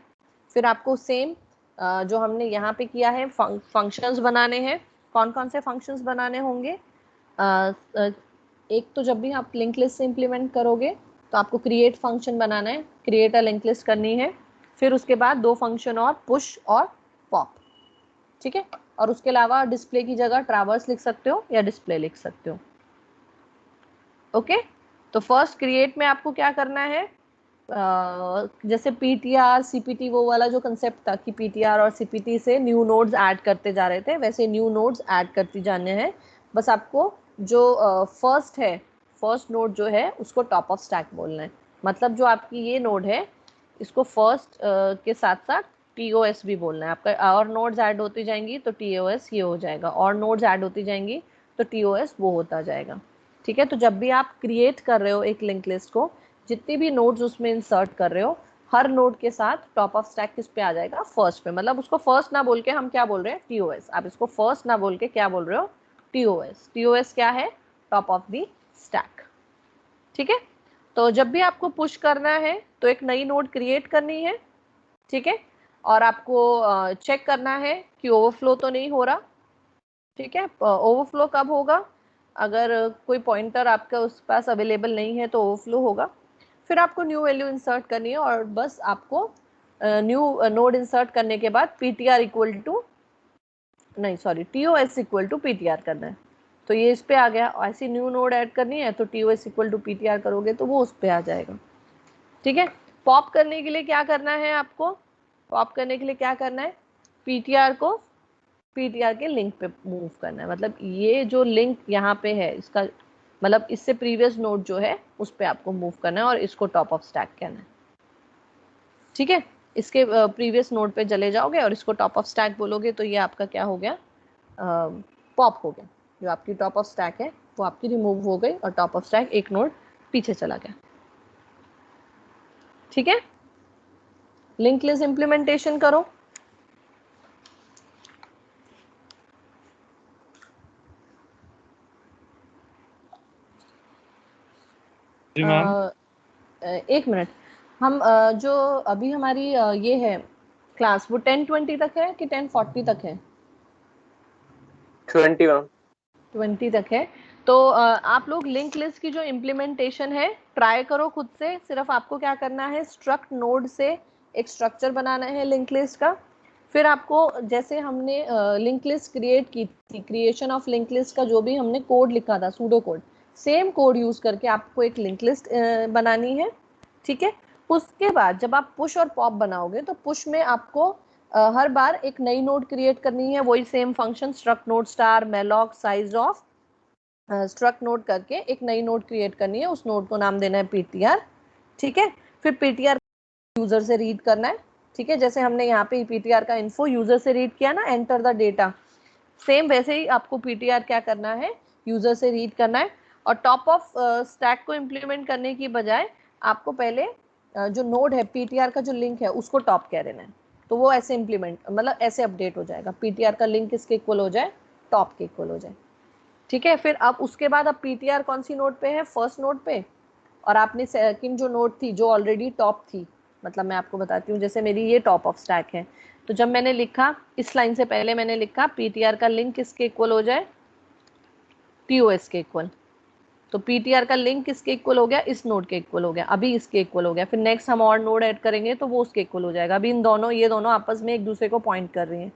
फिर आपको सेम जो हमने यहाँ पे किया है फंक्शंस बनाने हैं। कौन कौन से फंक्शंस बनाने होंगे? एक तो जब भी आप लिंक लिस्ट से इम्प्लीमेंट करोगे तो आपको क्रिएट फंक्शन बनाना है, क्रिएट अ लिंक लिस्ट करनी है। फिर उसके बाद दो फंक्शन और, पुश और पॉप, ठीक है। और उसके अलावा डिस्प्ले की जगह ट्रैवर्स लिख सकते हो या डिस्प्ले लिख सकते हो। ओके, तो फर्स्ट क्रिएट में आपको क्या करना है? जैसे PTR CPT वो वाला जो कंसेप्ट था कि PTR और CPT से न्यू नोड्स ऐड करते जा रहे थे, वैसे न्यू नोड्स ऐड करती जाने हैं। बस आपको जो फर्स्ट है, फर्स्ट नोड जो है उसको टॉप ऑफ स्टैक बोलना है। मतलब जो आपकी ये नोड है इसको फर्स्ट के साथ साथ TOS भी बोलना है आपका। और नोड्स ऐड होती जाएंगी तो TOS ये हो जाएगा, और नोड्स ऐड होती जाएंगी तो TOS वो होता जाएगा, ठीक है। तो जब भी आप क्रिएट कर रहे हो एक लिंक लिस्ट को, जितनी भी नोड्स उसमें इंसर्ट कर रहे हो, हर नोड के साथ टॉप ऑफ स्टैक किस पे आ जाएगा? फर्स्ट पे। मतलब उसको फर्स्ट ना बोल के हम क्या बोल रहे हैं? TOS। आप इसको फर्स्ट ना बोल के क्या बोल रहे हो? TOS। TOS क्या है? टॉप ऑफ द स्टैक, ठीक है। तो जब भी आपको पुश करना है तो एक नई नोड क्रिएट करनी है, ठीक है। और आपको चेक करना है कि ओवरफ्लो तो नहीं हो रहा, ठीक है। ओवरफ्लो कब होगा? अगर कोई पॉइंटर आपका उस पास अवेलेबल नहीं है तो ओवरफ्लो होगा। फिर आपको न्यू वैल्यू इंसर्ट करनी है, और बस आपको न्यू नोड इंसर्ट करने के बाद PTR इक्वल टू नहीं sorry TOS equal to PTR करना है। तो ये इस पे आ गया। ऐसी न्यू नोड ऐड करनी है तो TOS इक्वल टू PTR करोगे तो वो उस पे आ जाएगा, ठीक है। पॉप करने के लिए क्या करना है आपको? पॉप करने के लिए क्या करना है? PTR को PTR के लिंक पे मूव करना है। मतलब ये जो लिंक यहाँ पे है इसका मतलब इससे प्रीवियस नोड जो है उस पे आपको मूव करना है और इसको टॉप ऑफ स्टैक कहना है। ठीक है, इसके प्रीवियस नोड पे चले जाओगे और इसको टॉप ऑफ स्टैक बोलोगे तो ये आपका क्या हो गया, पॉप हो गया। जो आपकी टॉप ऑफ स्टैक है वो आपकी रिमूव हो गई और टॉप ऑफ स्टैक एक नोड पीछे चला गया। ठीक है, लिंक लिस्ट इंप्लीमेंटेशन करो। जी मैम। एक मिनट, हम जो अभी हमारी ये है क्लास, वो 10:20 तक है कि 10:40 तक है? 20 मैम। 20 तक है। तो आप लोग लिंक लिस्ट की जो इम्प्लीमेंटेशन है ट्राई करो खुद से। सिर्फ आपको क्या करना है, स्ट्रक्ट नोड से एक स्ट्रक्चर बनाना है लिंक लिस्ट का। फिर आपको, जैसे हमने लिंक लिस्ट क्रिएट की थी, क्रिएशन ऑफ लिंक लिस्ट का जो भी हमने कोड लिखा था, pseudo code, same code use करके आपको एक लिंक लिस्ट बनानी है। ठीक है, उसके बाद जब आप पुश और पॉप बनाओगे तो पुश में आपको हर बार एक नई नोड क्रिएट करनी है, वही same function struct node star malloc size of struct node करके एक नई नोड क्रिएट करनी है। उस नोड को नाम देना है पीटीआर। ठीक है, फिर पीटीआर यूजर से रीड करना है। ठीक है, जैसे हमने यहाँ पे पीटीआर का इन्फो यूजर से रीड किया ना, एंटर द डेटा, सेम वैसे ही आपको पीटीआर क्या करना है, यूजर से रीड करना है। और टॉप ऑफ स्टैक को इम्प्लीमेंट करने की बजाय आपको पहले जो नोड है पीटीआर का जो लिंक है उसको टॉप कह देना है। तो वो ऐसे इम्प्लीमेंट, मतलब ऐसे अपडेट हो जाएगा, पीटीआर का लिंक किसके इक्वल हो जाए, टॉप के इक्वल हो जाए। ठीक है, फिर अब उसके बाद अब पीटीआर कौन सी नोड पे है, फर्स्ट नोड पे। और आपने सेकंड जो नोड थी जो ऑलरेडी टॉप थी, मतलब मैं आपको बताती हूँ, जैसे मेरी ये टॉप ऑफ स्टैक है, तो जब मैंने लिखा इस लाइन से पहले मैंने लिखा पीटीआर का लिंक किसके इक्वल हो जाए, टीओएस के इक्वल। तो पीटीआर का लिंक किसके इक्वल हो गया, इस नोड के इक्वल हो गया, अभी इसके इक्वल हो गया। फिर नेक्स्ट हम और नोड ऐड करेंगे तो वो उसके इक्वल हो जाएगा। अभी इन दोनों, ये दोनों आपस में एक दूसरे को पॉइंट कर रही हैं।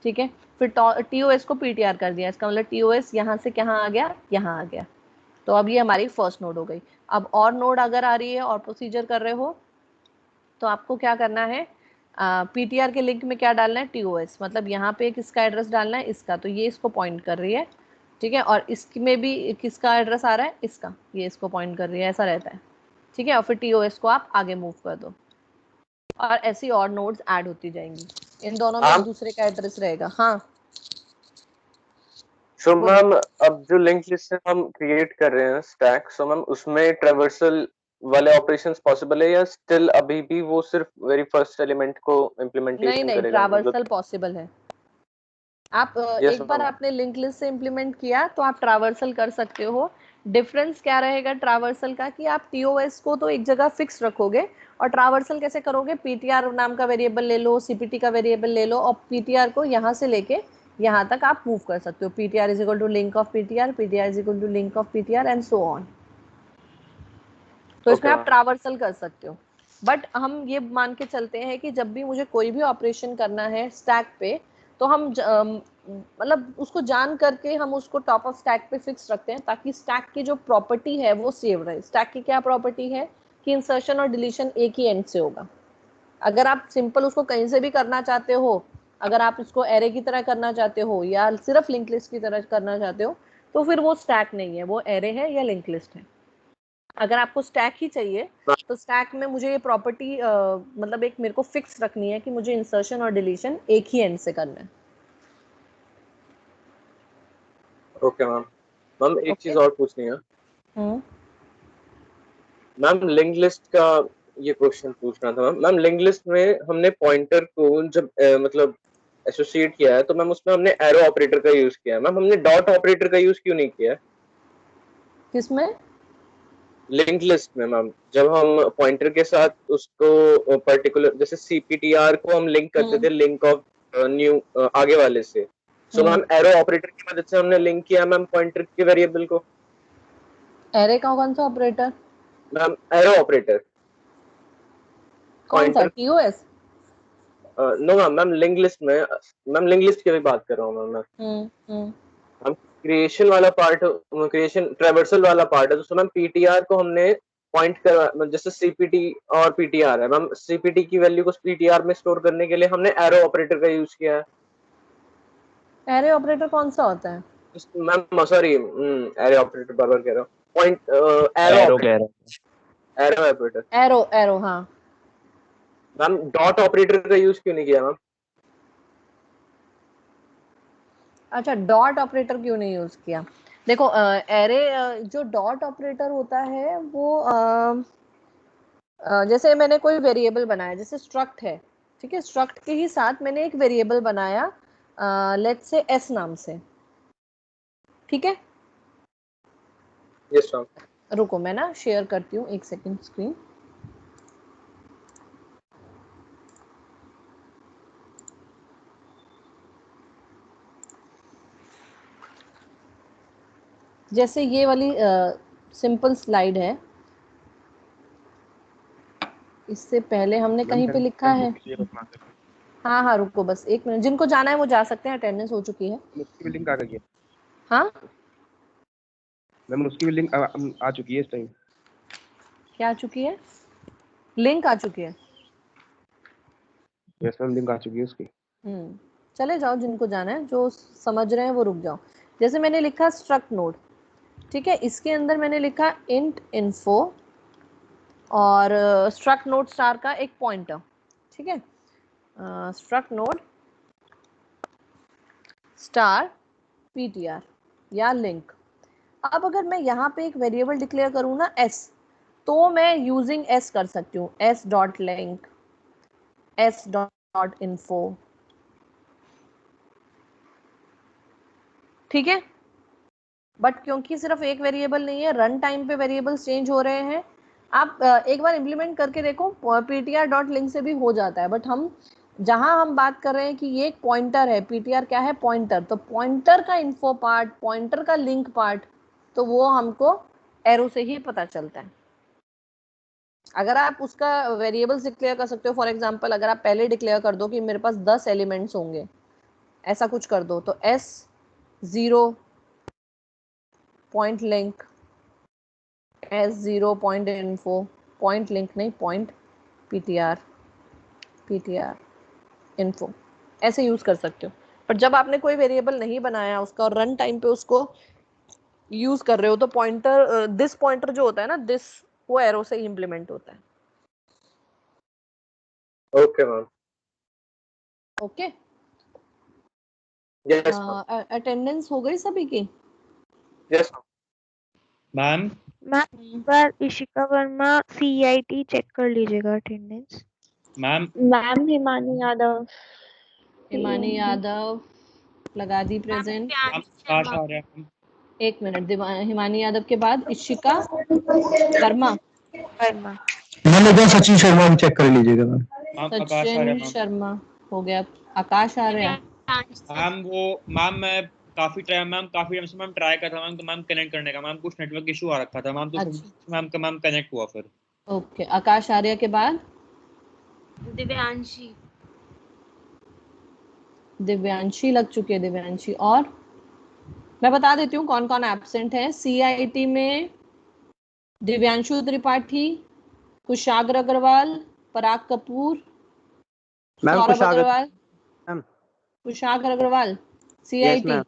ठीक है, फिर टीओएस को पीटीआर कर दिया, इसका मतलब टीओएस यहाँ से कहाँ आ गया, यहाँ आ गया। तो अब ये हमारी फर्स्ट नोड हो गई। अब और नोड अगर आ रही है और प्रोसीजर कर रहे हो तो आपको क्या करना है, पीटीआर के लिंक में क्या डालना है, टीओएस, मतलब यहाँ पे किसका एड्रेस डालना है, इसका, तो ये इसको पॉइंट कर रही है। ठीक है, और इसमें भी किसका एड्रेस आ रहा है, इसका, ये इसको पॉइंट कर रही है, ऐसा रहता है। ठीक है, और फिर टीओएस को आप आगे मूव कर दो और ऐसी और नोड्स ऐड होती जाएंगी। इन दोनों में एक दूसरे का एड्रेस रहेगा। हाँ, सो मैम अब जो लिंक लिस्ट हम क्रिएट कर रहे हैं स्टैक, सो मैम उसमें ट्रैवर्सल वाले ऑपरेशंस पॉसिबल है या स्टिल अभी भी वो सिर्फ वेरी फर्स्ट एलिमेंट को इम्प्लीमेंटेशन नहीं, करेगा, ट्रैवर्सल मतलब? पॉसिबल है। आप यस एक बार मैम। आपने लिंक लिस्ट से इम्प्लीमेंट किया तो आप ट्रैवर्सल कर सकते हो। डिफरेंस क्या रहेगा ट्रैवर्सल का, कि आप टीओएस को तो एक जगह फिक्स रखोगे और ट्रैवर्सल कैसे करोगे, पीटीआर नाम का वेरिएबल ले लो, सीपीटी का वेरिएबल ले लो और पीटीआर को यहाँ से लेके यहाँ तक आप मूव कर सकते हो। PTR is equal to link of PTR, PTR is equal to link of PTR and so on. तो इसमें ओके आप मैम। ट्रैवर्सल कर सकते हो। बट हम ये मान के चलते हैं कि जब भी मुझे कोई भी ऑपरेशन करना है स्टैक पे, तो हम मतलब उसको जान करके हम उसको टॉप ऑफ स्टैक पे फिक्स रखते हैं, ताकि स्टैक की जो प्रॉपर्टी है वो सेव रहे। स्टैक की क्या प्रॉपर्टी है कि इंसर्शन और डिलीशन एक ही एंड से होगा। अगर आप सिंपल उसको कहीं से भी करना चाहते हो, अगर आप इसको एरे की तरह करना चाहते हो या सिर्फ लिंक लिस्ट की तरह करना चाहते हो, तो फिर वो स्टैक नहीं है, वो एरे है या लिंक लिस्ट है। अगर आपको स्टैक ही चाहिए तो स्टैक में मुझे ये प्रॉपर्टी मतलब एक मेरे को फिक्स रखनी है कि मुझे इंसर्शन और डिलीशन एक ही एंड से करना है। Okay ma'am. मैम एक ओके। चीज और पूछनी है। मैम लिंक लिस्ट का ये क्वेश्चन पूछना था। मैम लिंक लिस्ट में हमने पॉइंटर को जब मतलब एसोसिएट किया है तो मैम उसमें हमने एरो ऑपरेटर का यूज किया है। मैम हमने डॉट ऑपरेटर का यूज क्यों नहीं किया? किसमें? लिंक लिस्ट में मैम जब हम पॉइंटर के साथ उसको पर्टिकुलर, जैसे सीपीटीआर को हम लिंक करते थे लिंक ऑफ न्यू आगे वाले से, सो मैम एरो ऑपरेटर की मदद से हमने लिंक किया मैम पॉइंटर के वेरिएबल को। एरे का कौन सा ऑपरेटर? मैम एरो ऑपरेटर कौन सा, pointer. TOS? No ma'am, ma'am link list में, मैम लिंक लिस्ट की भी बात कर रहा हूँ मैम मैं। हम क्रिएशन वाला पार्ट, क्रिएशन ट्रैवर्सल वाला पार्ट है, तो उसमें मैम पीटीआर को हमने पॉइंट कर, जैसे सीपीटी और पीटीआर है मैम, सीपीटी की वैल्यू को पीटीआर में स्टोर करने के लिए हमने एरो ऑपरेटर का यूज किया है। एरे ऑपरेटर कौन सा होता है? मैम सॉरी, एरो ऑपरेटर बार बार कह रहा हूँ। पॉइंट एरो कह रहा हूँ। Arrow operator. एरो हाँ। मैम डॉट ऑपरेटर का यूज क्यों नहीं किया मैम? अच्छा, डॉट ऑपरेटर क्यों नहीं यूज किया? देखो एरे जो डॉट ऑपरेटर होता है वो जैसे मैंने कोई वेरिएबल बनाया, जैसे स्ट्रक्ट है, ठीक है, स्ट्रक्ट के ही साथ मैंने एक वेरिएबल बनाया लेट्स से एस नाम से, ठीक है। Yes ma'am. रुको मैं ना शेयर करती हूँ, एक सेकंड स्क्रीन। जैसे ये वाली सिंपल स्लाइड है, इससे पहले हमने कहीं पे लिखा है। हाँ हाँ रुको बस एक मिनट, जिनको जाना है वो जा सकते हैं, अटेंडेंस हो चुकी है। उसकी भी लिंक आ गई है हाँ मैम, उसकी भी लिंक आ चुकी है इस टाइम। क्या आ चुकी है? लिंक आ चुकी है। यस मैम, लिंक आ चुकी है उसकी। चले जाओ जिनको जाना है, जो समझ रहे हैं वो रुक जाओ। जैसे मैंने लिखा स्ट्रक्ट नोड, ठीक है, इसके अंदर मैंने लिखा इंट इन्फो और स्ट्रक्ट नोड स्टार का एक पॉइंटर, ठीक है, स्ट्रक्ट नोड स्टार पीटीआर या लिंक। अब अगर मैं यहाँ पे एक वेरिएबल डिक्लेयर करूँ ना एस, तो मैं यूजिंग एस कर सकती हूँ, S dot link, S dot info, ठीक है। बट क्योंकि सिर्फ एक वेरिएबल नहीं है, रन टाइम पे वेरिएबल्स चेंज हो रहे हैं, आप एक बार इम्प्लीमेंट करके देखो, पीटीआर डॉट लिंक से भी हो जाता है। बट हम जहां हम बात कर रहे हैं कि ये एक पॉइंटर है, पीटीआर क्या है, पॉइंटर, तो पॉइंटर का इन्फो पार्ट, पॉइंटर का लिंक पार्ट, तो वो हमको एरो से ही पता चलता है। अगर आप उसका वेरिएबल्स डिक्लेयर कर सकते हो, फॉर एग्जांपल अगर आप पहले डिक्लेयर कर दो कि मेरे पास 10 एलिमेंट्स होंगे, ऐसा कुछ कर दो, तो S 0 point link, S 0 point info, point link नहीं, पॉइंट पीटीआर, पीटीआर इन्फो, ऐसे यूज कर सकते हो। पर जब आपने कोई वेरिएबल नहीं बनाया उसका और रन टाइम पे उसको यूज कर रहे हो, तो पॉइंटर दिस पॉइंटर जो होता है ना, दिस, वो एरो से ही इंप्लीमेंट होता है। Okay ma'am. Okay, yes ma'am. Attendance हो गई सभी की? यस मैम मैम पर इशिका वर्मा CIT चेक कर लीजिएगा attendance. Ma'am ma'am Himani Yadav, Himani Yadav लगा दी प्रेजेंट। आकाश आ रहा है। एक मिनट, हिमानी यादव के बाद इशिका वर्मा, वर्मा, मैम एक बार सचिन शर्मा भी चेक कर लीजिएगा मैम। मैम आकाश आ सचिन रहा है। शर्मा हो गया, आकाश आ रहा है। मैम वो मैम मैं काफी टाइम से मैम ट्राई कर रहा था मैम, तो मैम कनेक्ट करने का मैम कुछ नेटवर्क इशू आ रखा था मैम, तो अच्छा। मैम का मैम कनेक्ट हुआ फिर। ओके, आकाश आर्य के बाद दिव्यांशी, दिव्यांशी लग चुकी है, दिव्यांशी। और मैं बता देती हूँ कौन कौन एब्सेंट है सीआईटी में। Divyanshu Tripathi, Kushagra Agarwal, Parag Kapoor, Saurabh Agarwal, Kushagra Agarwal CIT.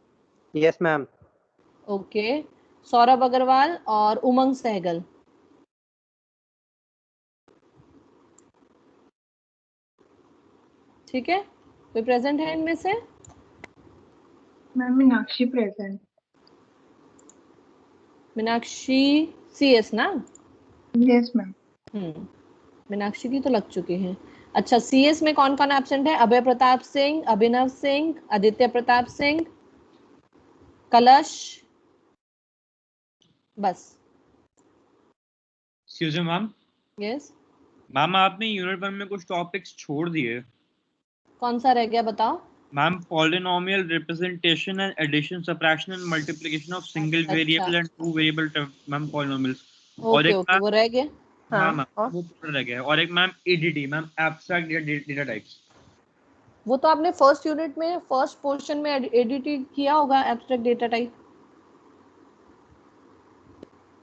Yes ma'am. Okay, Saurabh Agarwal और उमंग सहगल। ठीक है, कोई प्रेजेंट है इनमें से? Ma'am Meenakshi present. Meenakshi CS ना? Yes ma'am. मीनाक्षी की तो लग चुकी है। अच्छा, सीएस में कौन कौन एब्सेंट है? अभय प्रताप सिंह, अभिनव सिंह, आदित्य प्रताप सिंह, कलश, बस। Excuse me ma'am. Yes, ma'am आपने यूनिट 1 में कुछ टॉपिक्स छोड़ दिए। कौन सा रह गया बताओ? Ma'am polynomial representation and addition subtraction and multiplication of single variable and two variable ma'am polynomials. और ओके एक ओके, मैम, वो रह गया। हाँ हाँ, मैम और वो पूरा रह गया है। और एक ma'am ADT ma'am abstract data types. वो तो आपने फर्स्ट यूनिट में, फर्स्ट पोर्शन में एडिट किया होगा, abstract data type.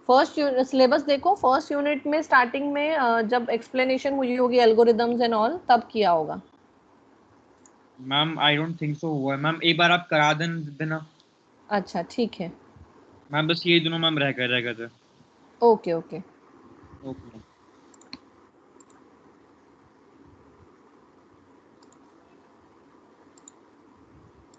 First syllabus देखो, फर्स्ट यूनिट में स्टार्टिंग में जब एक्सप्लेनेशन हुई होगी एल्गोरिदम्स एंड ऑल, तब किया होगा। Ma'am I don't think so हुआ है मैम, एक बार आप करा देना। अच्छा ठीक है। मैम बस ये दोनों मैम रह गए थे। Okay okay okay